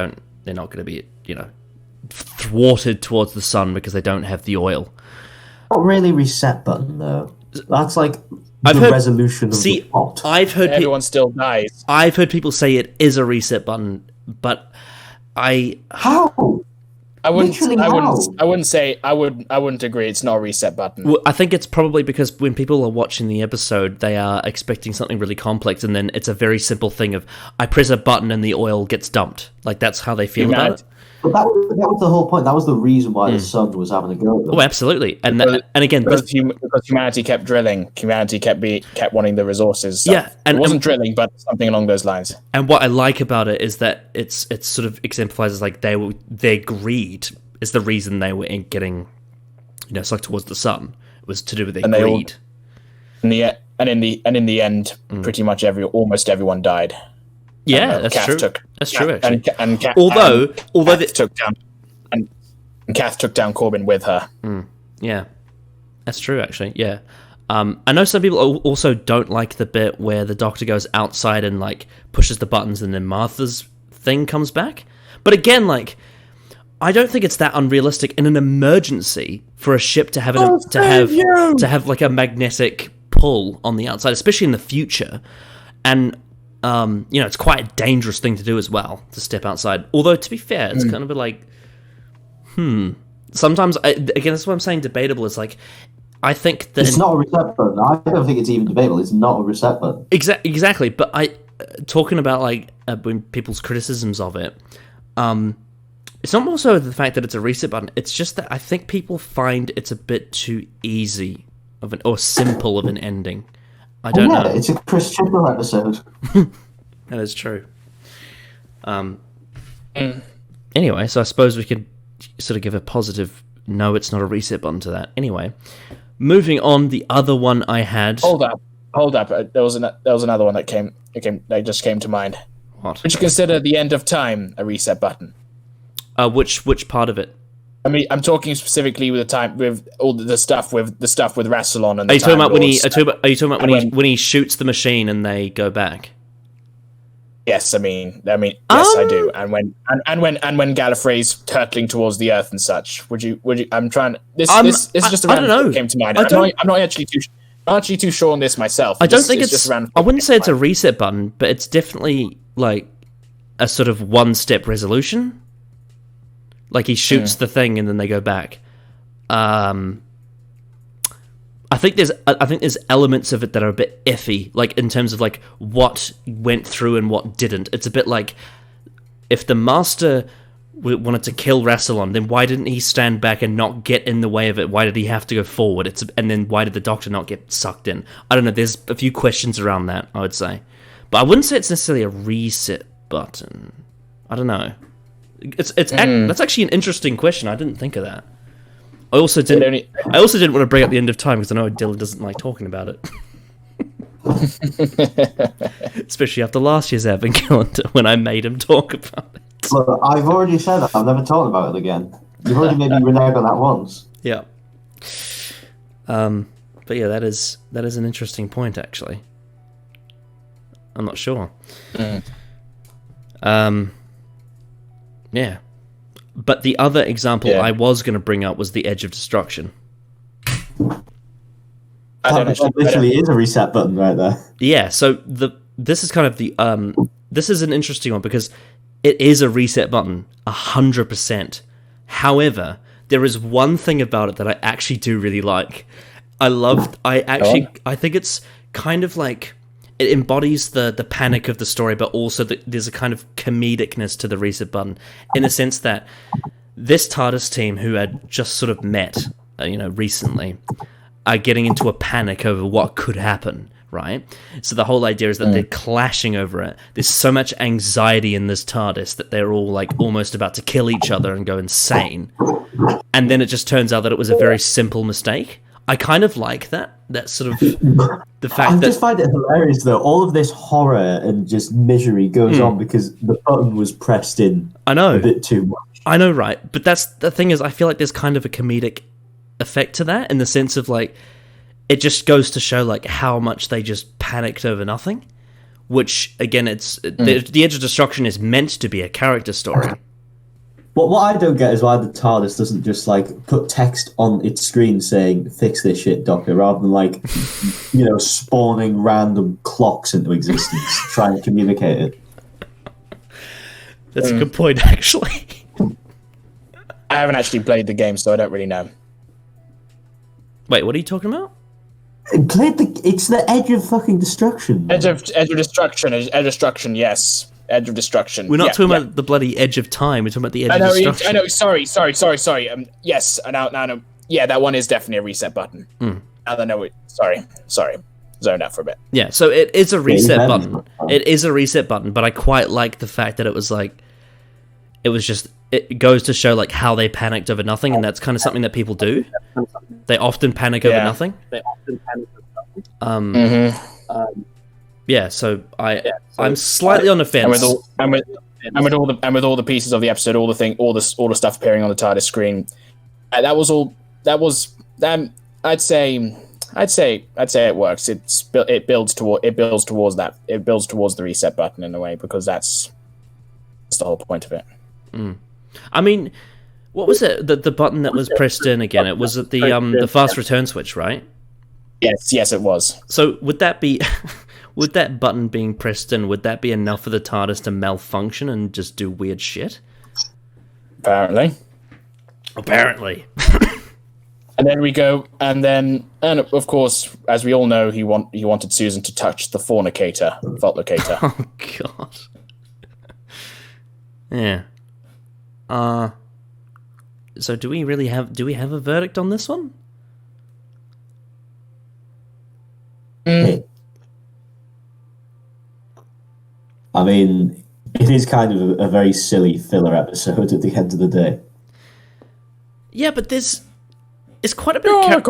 not going to be, thwarted towards the sun because they don't have the oil. Not really reset button though. That's like the resolution of the plot. Everyone still dies. I've heard people say it is a reset button, but How? I wouldn't agree. It's not a reset button. Well, I think it's probably because when people are watching the episode, they are expecting something really complex, and then it's a very simple thing of I press a button and the oil gets dumped. Like that's how they feel about it. But that was the whole point. That was the reason why the sun was having a go at them. Oh, absolutely. And again, because humanity kept drilling, humanity kept wanting the resources. So yeah, and it wasn't drilling, but something along those lines. And what I like about it is that it's sort of exemplifies like their greed is the reason they were getting, sucked towards the sun. It was to do with their greed. In the end, pretty much almost everyone died. Yeah, that's true. That's true, actually. And although Kath took down Corbin with her. Yeah, that's true, actually. Yeah, I know some people also don't like the bit where the Doctor goes outside and like pushes the buttons, and then Martha's thing comes back. But again, like, I don't think it's that unrealistic in an emergency for a ship to have like a magnetic pull on the outside, especially in the future, and. It's quite a dangerous thing to do as well, to step outside. Although, to be fair, it's kind of like, Sometimes, again, that's what I'm saying debatable. It's like, I think that... It's not a reset button. I don't think it's even debatable. It's not a reset button. Exactly, but talking about, like, when people's criticisms of it, it's not more so the fact that it's a reset button. It's just that I think people find it's a bit too easy or simple of an ending. I don't know. It's a Chris Chibnall episode. That is true. Anyway, so I suppose we could sort of give a positive no, it's not a reset button to that. Anyway, moving on, the other one I had... Hold up. There was another one that just came to mind. What? Would you consider the end of time a reset button? Which part of it? I mean, I'm talking specifically with all the stuff with Rassilon and. Are you talking about when when he shoots the machine and they go back? Yes, I mean, yes, I do. And when Gallifrey's hurtling towards the Earth and such, would you? I'm trying. This is just a random thing that came to mind. I'm not actually too sure on this myself. I don't think it's. I wouldn't say it's a reset button, but it's definitely like a sort of one-step resolution. Like he shoots the thing and then they go back. I think there's elements of it that are a bit iffy, like in terms of like what went through and what didn't. It's a bit like if the Master wanted to kill Rassilon, then why didn't he stand back and not get in the way of it? Why did he have to go forward? And then why did the Doctor not get sucked in? I don't know. There's a few questions around that, I would say. But I wouldn't say it's necessarily a reset button. I don't know. That's actually an interesting question. I didn't think of that. I also didn't want to bring up the end of time because I know Dylan doesn't like talking about it. Especially after last year's Advent calendar when I made him talk about it. Look, I've already said that. I've never talked about it again. You've already made me renege on that once. Yeah. But yeah, that is an interesting point, actually. I'm not sure. Yeah. But the other example I was going to bring up was the Edge of Destruction. That literally is a reset button right there. Yeah, so this is kind of the this is an interesting one because it is a reset button, 100%. However, there is one thing about it that I actually do really like. I think it's kind of like it embodies the panic of the story, but also there's a kind of comedicness to the reset button in the sense that this TARDIS team who had just sort of met, recently, are getting into a panic over what could happen, right? So the whole idea is that they're clashing over it. There's so much anxiety in this TARDIS that they're all like almost about to kill each other and go insane. And then it just turns out that it was a very simple mistake. I kind of like that sort of the fact that I just find it hilarious though. All of this horror and just misery goes on because the button was pressed in. I know a bit too much. I know, right? But that's the thing is, I feel like there's kind of a comedic effect to that in the sense of like it just goes to show like how much they just panicked over nothing. Which again, it's the Edge of Destruction is meant to be a character story. What I don't get is why the TARDIS doesn't just like put text on its screen saying "Fix this shit, Doctor," rather than like spawning random clocks into existence, trying to communicate it. That's a good point, actually. I haven't actually played the game, so I don't really know. Wait, what are you talking about? It's the Edge of fucking Destruction. Edge of Destruction. Edge of Destruction. Yes. Edge of Destruction. We're not talking about the bloody Edge of Time. We're talking about the Edge of Destruction. I know. Sorry. Yes. Now. Yeah, that one is definitely a reset button. Now that I know it. Sorry. Zoned out for a bit. Yeah. So it is a reset button. It is a reset button, but I quite like the fact that it was like, it goes to show like how they panicked over nothing, and that's kind of something that people do. They often panic over nothing. Yeah, so I'm slightly on the fence. And with all the pieces of the episode, all the stuff appearing on the TARDIS screen, that was all. That was I'd say it works. It builds towards that. It builds towards the reset button in a way because that's the whole point of it. I mean, what was it? The button that was pressed in again? It was the fast return switch, right? Yes, it was. So would that be? Would that button being pressed in, would that be enough for the TARDIS to malfunction and just do weird shit? Apparently. And then we go, and of course, as we all know, he wanted Susan to touch the vault locator. Oh god. Yeah. So do we have a verdict on this one? I mean, it is kind of a very silly filler episode at the end of the day. Yeah, but it's quite a bit of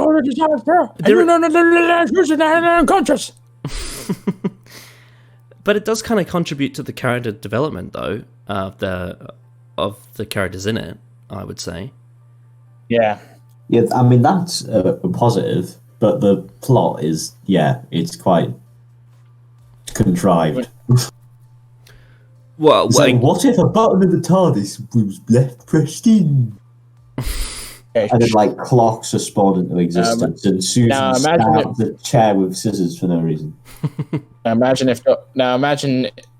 But it does kind of contribute to the character development, though, of the characters in it, I would say. Yeah, I mean, that's a positive, but the plot is, it's quite contrived. Well, what if a button of the TARDIS was left pressed in? And then, like, clocks are spawned into existence, and Susan stabbed the chair with scissors for no reason.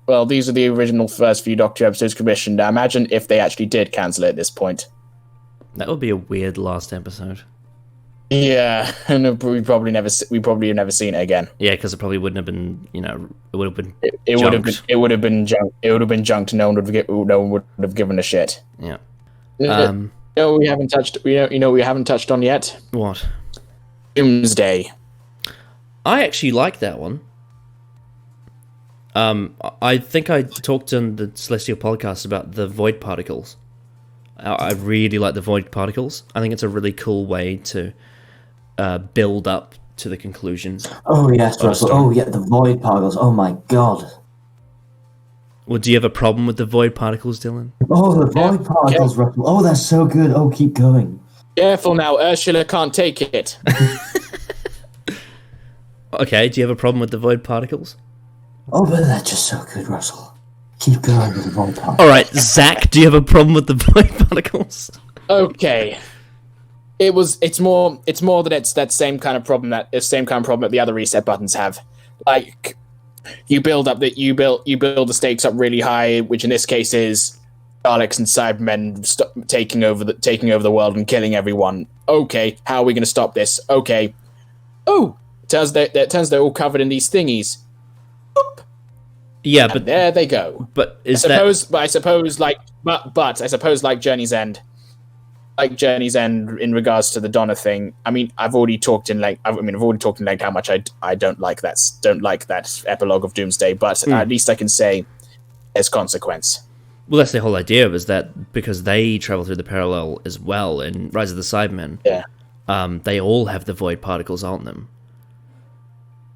Well, these are the original first few Doctor episodes commissioned. Now, imagine if they actually did cancel it at this point. That would be a weird last episode. Yeah, and we probably have never seen it again. Yeah, because it probably wouldn't have been, you know, it would have been. It would have been. It would have been junk. It would have been junked. No one would have given a shit. Yeah. We haven't touched. We haven't touched on yet. What? Doomsday. I actually like that one. I think I talked on the Celestial podcast about the void particles. I really like the void particles. I think it's a really cool way to build up to the conclusion. Oh yes, Russell. Oh yeah, the void particles. Oh my god. Well, do you have a problem with the void particles, Dylan? Oh, the void particles, Russell. Oh, they're so good. Oh, keep going. Careful now, Ursula can't take it. Okay, do you have a problem with the void particles? Oh, but they're just so good, Russell. Keep going with the void particles. All right, Zach, do you have a problem with the void particles? Okay. It's more that it's that same kind of problem that the other reset buttons have. Like, you build the stakes up really high, which in this case is Daleks and Cybermen taking over the world and killing everyone. Okay, how are we going to stop this? Okay. Oh, it turns they're all covered in these thingies. Boop. Yeah, And but there they go. But I suppose like Journey's End. Like Journey's End in regards to the Donna thing. I mean, I've already talked in length how much I don't like that epilogue of Doomsday, but at least I can say there's consequence. Well, that's the whole idea, was that because they travel through the parallel as well in Rise of the Cybermen, they all have the void particles on them.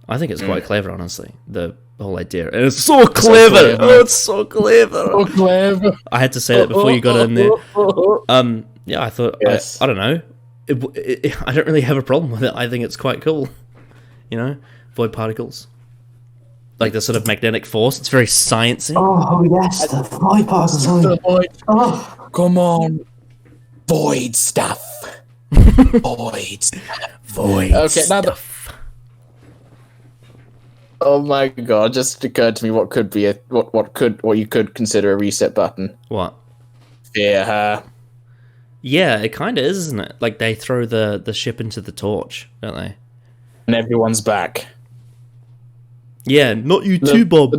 I think it's quite clever, honestly, the whole idea. And it's so clever! Oh, it's so clever! So clever! I had to say that before you got in there. Yeah, I thought, Yes. I don't know. I don't really have a problem with it. I think it's quite cool. You know? Void particles. Like the sort of magnetic force. It's very sciencey. Oh yes, the void particles. Oh. Come on. Void stuff. Void stuff. Okay, now oh my god, just occurred to me what could be what you could consider a reset button. What? Fear her. Yeah, it kind of is, isn't it? Like they throw the ship into the torch, don't they? And everyone's back. Yeah, not you too, Bob.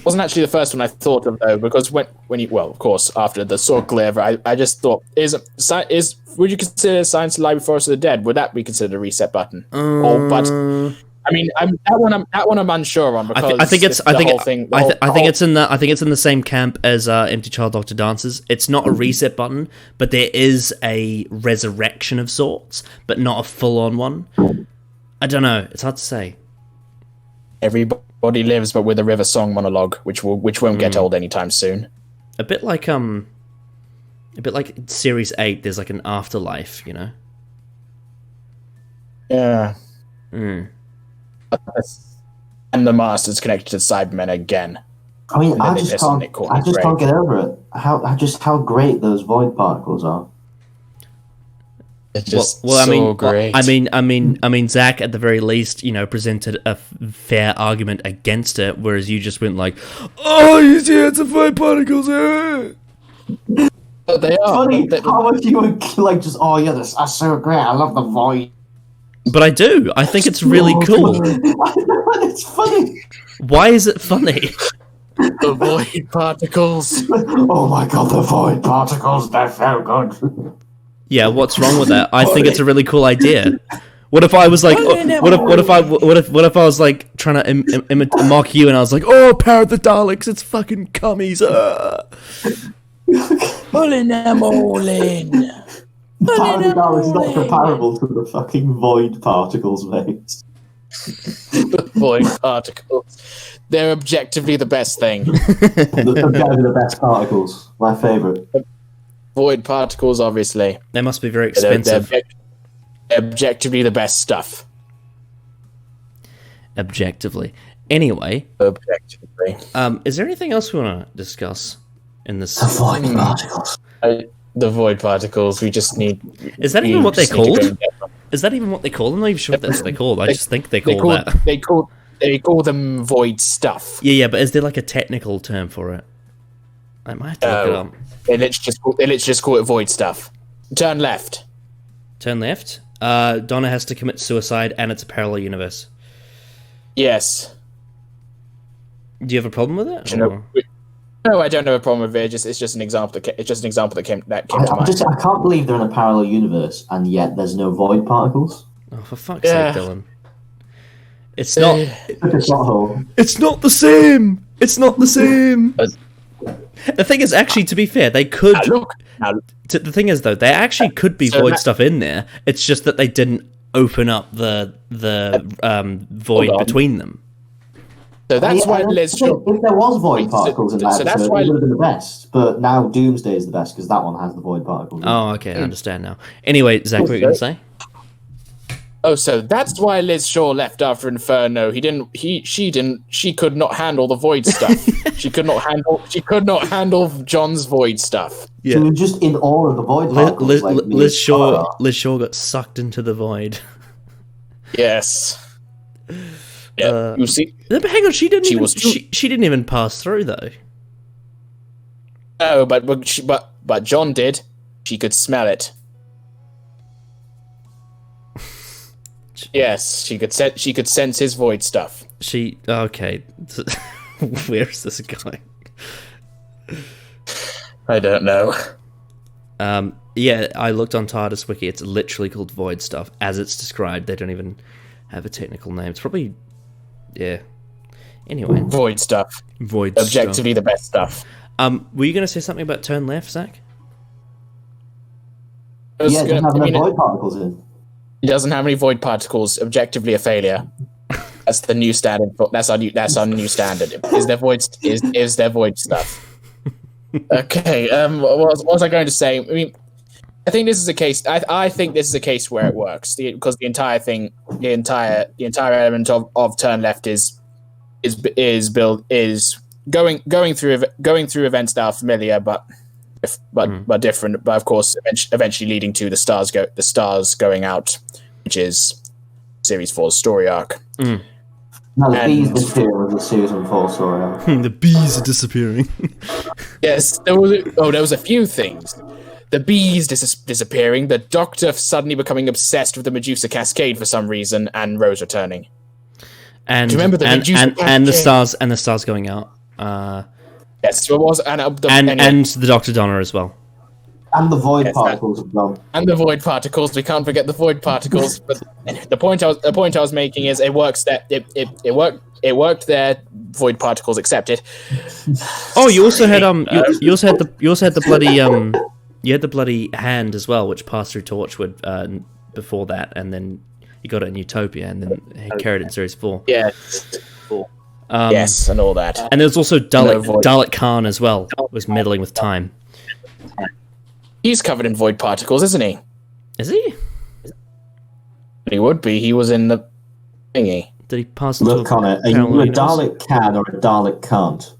Wasn't actually the first one I thought of though, because of course, after the Sword Cleaver, I just thought would you consider Science to Lie Before Us of the Dead? Would that be considered a reset button? I mean, that one I'm unsure on because I think it's in the same camp as Empty Child Doctor Dances. It's not a reset button, but there is a resurrection of sorts, but not a full-on one. I don't know. It's hard to say. Everybody lives, but with a River Song monologue, which won't get old anytime soon. A bit like Series 8. There's like an afterlife, you know. Yeah. And the Master's connected to Cybermen again. I mean, I just can't get over it. How great those void particles are. It's just great. I mean, Zach at the very least, you know, presented a fair argument against it, whereas you just went like, "Oh, you see, it's a void particles." But they are. Funny how much you were like, just this are so great. I love the void. But I do. I think it's really cool. It's funny. Why is it funny? The void particles. Oh my god, the void particles, they're so good. Yeah, what's wrong with that? I think it's a really cool idea. What if I was like, what if I was like trying to mock you, and I was like, "Oh, Power of the Daleks, it's fucking cummies." Pulling them all in. Power of the Daleks is not comparable to the fucking void particles, mate. The void particles. They're objectively the best thing. the best particles. My favourite. Void particles, obviously. They must be very expensive. They're objectively the best stuff. Objectively. Anyway. Objectively. Is there anything else we want to discuss in this? The void particles. The void particles. We just need. Is that even what they're called? Is that even what they call them? I'm not even sure what that's what they're called. I just think they're called that. They call them void stuff. Yeah, but is there like a technical term for it? I might have to look it up. They literally just call it void stuff. Turn left. Turn left? Donna has to commit suicide, and it's a parallel universe. Yes. Do you have a problem with it? No, I don't have a problem with it. It's just an example. It's just an example that came to mind. I can't believe they're in a parallel universe, and yet there's no void particles. Oh, for fuck's sake, Dylan! It's not. It's not the same. It's not the same. The thing is, actually, to be fair, they could. The thing is, though, there actually could be void stuff in there. It's just that they didn't open up the void between them. So that's why Liz. If there was void particles in that episode, it would have been the best. But now Doomsday is the best because that one has the void particles. Oh, okay, I understand now. Anyway, Zach, what were you going to say? Oh, so that's why Liz Shaw left after Inferno. She could not handle the void stuff. She could not handle John's void stuff. Yeah. She was just in all of the void particles. Liz Shaw got sucked into the void. Yes. Yeah, you see. But hang on, she didn't even pass through though. Oh, but John did. She could smell it. Yes, she could sense his void stuff. Okay. Where's this going? I don't know. Yeah, I looked on TARDIS Wiki. It's literally called void stuff as it's described. They don't even have a technical name. It's probably. Yeah. Anyway. Void stuff. Objectively the best stuff. Were you going to say something about turn left, Zach? Yeah, it doesn't have no void particles in. It doesn't have any void particles. Objectively a failure. That's the new standard. That's our new standard. Is there void stuff? Okay. What was I going to say? I mean, I think this is a case. I think this is a case where it works because the entire element of turn left is going through events that are familiar but different. But of course, eventually leading to the stars going out, which is Series 4's story arc. Mm. No, the bees disappear with the Season 4 story arc. The bees are disappearing. Yes, there was a few things. The bees disappearing, the Doctor suddenly becoming obsessed with the Medusa Cascade for some reason, and Rose returning. And do you remember the Medusa Cascade? And the stars going out. Yes, so it was, and the Dr. Donner as well. And the void particles have gone. And the void particles. We can't forget the void particles. But the point I was making is it works. That it worked there. Void particles accepted. Oh, you also had you also had the bloody you had the bloody hand as well, which passed through Torchwood before that, and then you got it in Utopia, and then he carried it in Series 4. Yeah. Yes, and all that. And there's also Dalek Khan as well, was meddling with time. He's covered in void particles, isn't he? Is he? He would be. He was in the thingy. Did he pass into Look on it. Are you a Dalek can or a Dalek can't?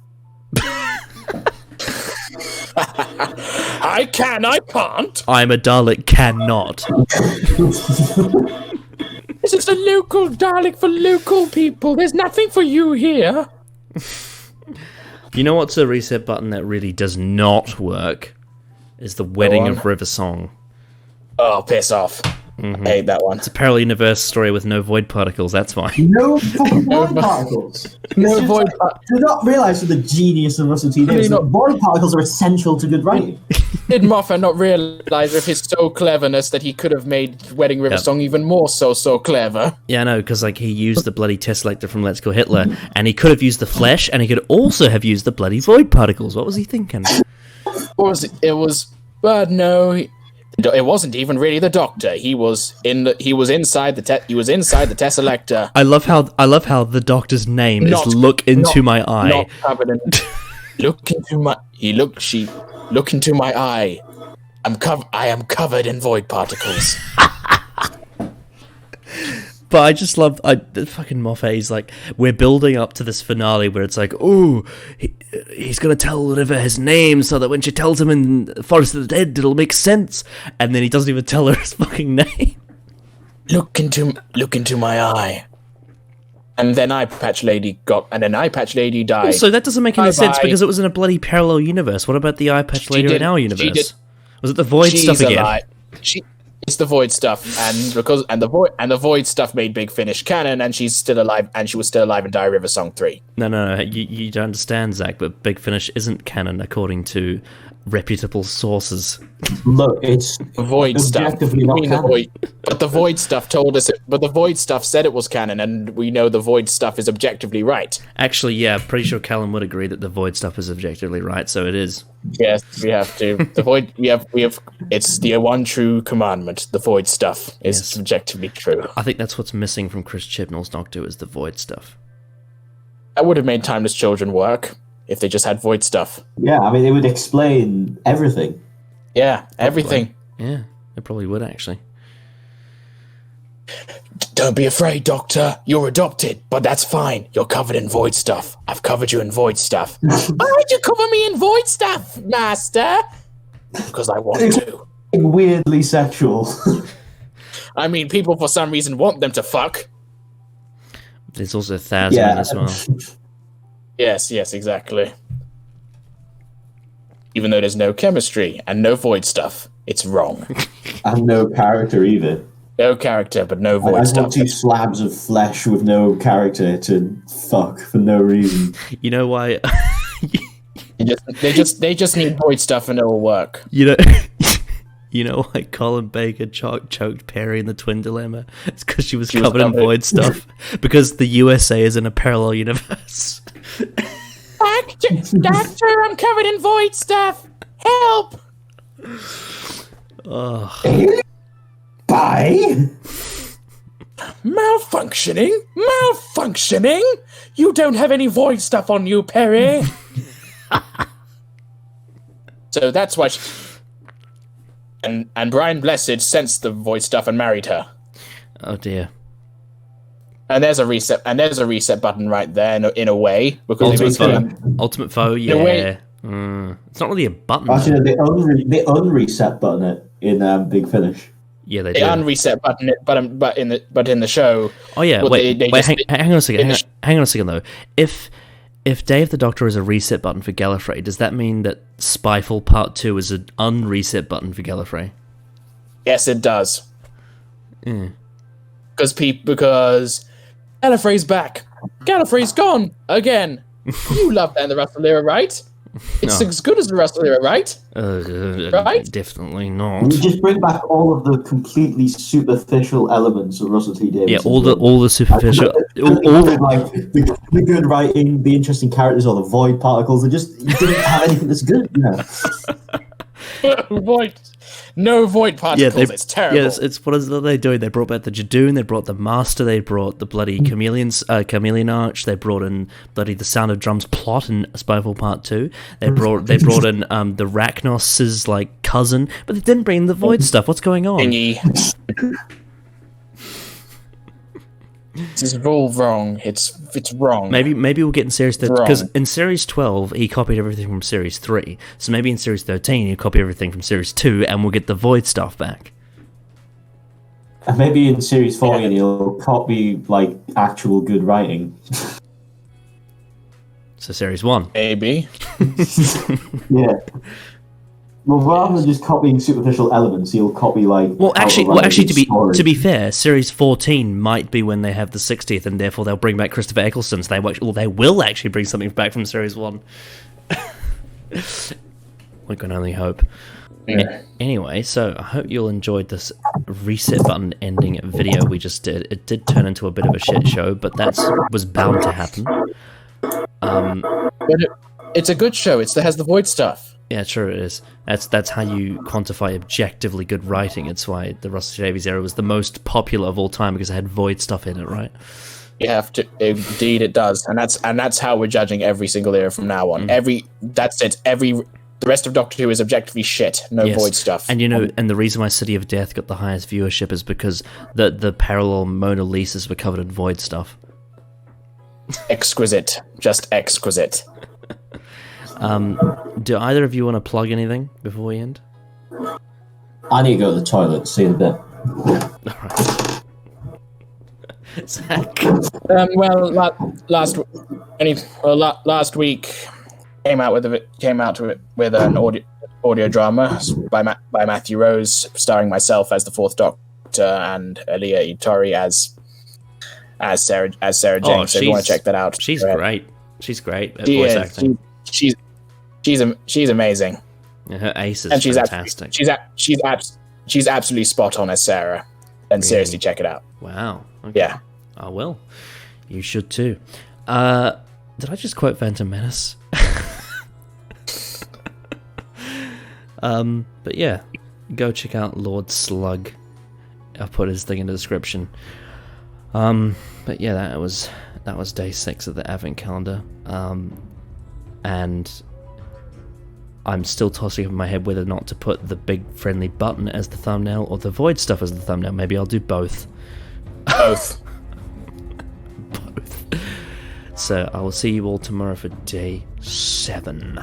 I can, I can't. I'm a Dalek cannot. This is a local Dalek for local people. There's nothing for you here. You know what's a reset button that really does not work? Is the Wedding of River Song. Oh, piss off. Mm-hmm. I hate that one. It's a parallel universe story with no void particles, that's why. No fucking void particles. No void particles. Do not realise the genius of Russell T Davies. Void particles are essential to good writing. Did Moffat not realise with his so cleverness that he could have made Wedding River Song even more so clever? Yeah, I know, because he used the bloody Tesselector from Let's Go Hitler, and he could have used the flesh, and he could also have used the bloody void particles. What was he thinking? What was it? It was... But no... It wasn't even really the Doctor. He was inside the Tesselector. I love how the Doctor's name is Look Into My Eye. Not covered in, look into my eye. I am covered in void particles. But I just love fucking Moffat. He's like, we're building up to this finale where it's like, ooh, he's gonna tell River his name so that when she tells him in Forest of the Dead, it'll make sense. And then he doesn't even tell her his fucking name. Look into my eye. And then Eye Patch Lady died. So that doesn't make any sense because it was in a bloody parallel universe. What about the Eye Patch Lady in our universe? Was it the void stuff again? the void stuff, and the void stuff made Big Finish canon, and she's still alive, and she was still alive in Dire River Song 3. No. You don't understand, Zach. But Big Finish isn't canon according to reputable sources. Look, it's Void stuff. objectively not canon. But the void stuff told us. But the void stuff said it was canon, and we know the void stuff is objectively right. Actually, yeah, pretty sure Callum would agree that the void stuff is objectively right. So it is. Yes, we have to. The void. We have. It's the one true commandment. The void stuff is subjectively true. I think that's what's missing from Chris Chibnall's Doctor is the void stuff. That would have made Timeless Children work if they just had void stuff. Yeah, I mean, it would explain everything. Yeah, everything. Yeah, it probably would actually. Don't be afraid, Doctor. You're adopted, but that's fine. You're covered in void stuff. I've covered you in void stuff. Why'd you cover me in void stuff, Master? Because I want to. Weirdly sexual. I mean, people for some reason want them to fuck. There's also Thasmin as well. Yes, exactly. Even though there's no chemistry and no void stuff, it's wrong. And no character either. No character, but no void I stuff. want 2 slabs of flesh with no character to fuck for no reason. You know why? They just need void stuff and it'll work. You know why Colin Baker choked Perry in the Twin Dilemma? It's because she was covered in void stuff. Because the USA is in a parallel universe. Doctor, I'm covered in void stuff. Help! Bye. Malfunctioning? You don't have any void stuff on you, Perry. So that's why and Brian Blessed sensed the void stuff and married her. Oh dear. And there's a reset button right there in a way. Because Ultimate Foe, yeah. It's not really a button. Actually, they unreset button it in Big Finish. Yeah, they do. They unreset button it, but in the show. Oh yeah, well, hang on a second. Hang on a second though. If Dave the Doctor is a reset button for Gallifrey, does that mean that Spyfall Part 2 is an unreset button for Gallifrey? Yes, it does. Because Gallifrey's back. Gallifrey's gone again. You love that in the Russell era, right? It's as good as the Russell era, right? Right? Definitely not. You just bring back all of the completely superficial elements of Russell T Davies. Yeah, all the superficial, like the good writing, the interesting characters, or the void particles. You didn't have anything that's good. Void. No void particles. It's terrible. Yeah, it's what is they doing? They brought back the Jadoon, they brought the Master, they brought the bloody Chameleon Arch, they brought in bloody the Sound of Drums plot in Spyfall Part 2. They brought in the Rachnos' like cousin, but they didn't bring in the void stuff. What's going on? This is all wrong. It's wrong. Maybe we'll get in series 13 because in series 12 he copied everything from series 3. So maybe in series 13 he'll copy everything from series 2, and we'll get the void stuff back. And maybe in series 4 he'll copy like actual good writing. So series 1. Maybe. Yeah. Well, rather than just copying superficial elements, he'll copy like. To be fair, series 14 might be when they have the 60th, and therefore they'll bring back Christopher Eccleston. So they will actually bring something back from series 1. We can only hope. Yeah. Anyway, so I hope you'll enjoyed this reset button ending video we just did. It did turn into a bit of a shit show, but that was bound to happen. But it's a good show. It has the void stuff. Yeah, sure it is. That's how you quantify objectively good writing. It's why the Russell Davies era was the most popular of all time, because it had void stuff in it, right? You have to. Indeed, it does, and that's how we're judging every single era from now on. That's it. The rest of Doctor Who is objectively shit. No void stuff. And and the reason why City of Death got the highest viewership is because the parallel Mona Lisas were covered in void stuff. Exquisite, just exquisite. Do either of you want to plug anything before we end? I need to go to the toilet. See you in a bit. Alright. Zach. Last week, came out with an audio drama by Matthew Rose, starring myself as the Fourth Doctor and Aaliyah Itori as Sarah Jane. So if you want to check that out, she's great. She's great at she voice is. acting. She's amazing. Yeah, her ace is And fantastic. She's absolutely spot on as Sarah. And seriously, check it out. Wow. Okay. Yeah. I will. You should too. Did I just quote Phantom Menace? But yeah, go check out Lord Slug. I'll put his thing in the description. But yeah, that was day 6 of the Advent calendar. And I'm still tossing up in my head whether or not to put the big friendly button as the thumbnail or the void stuff as the thumbnail. Maybe I'll do both. Both. So I will see you all tomorrow for day 7.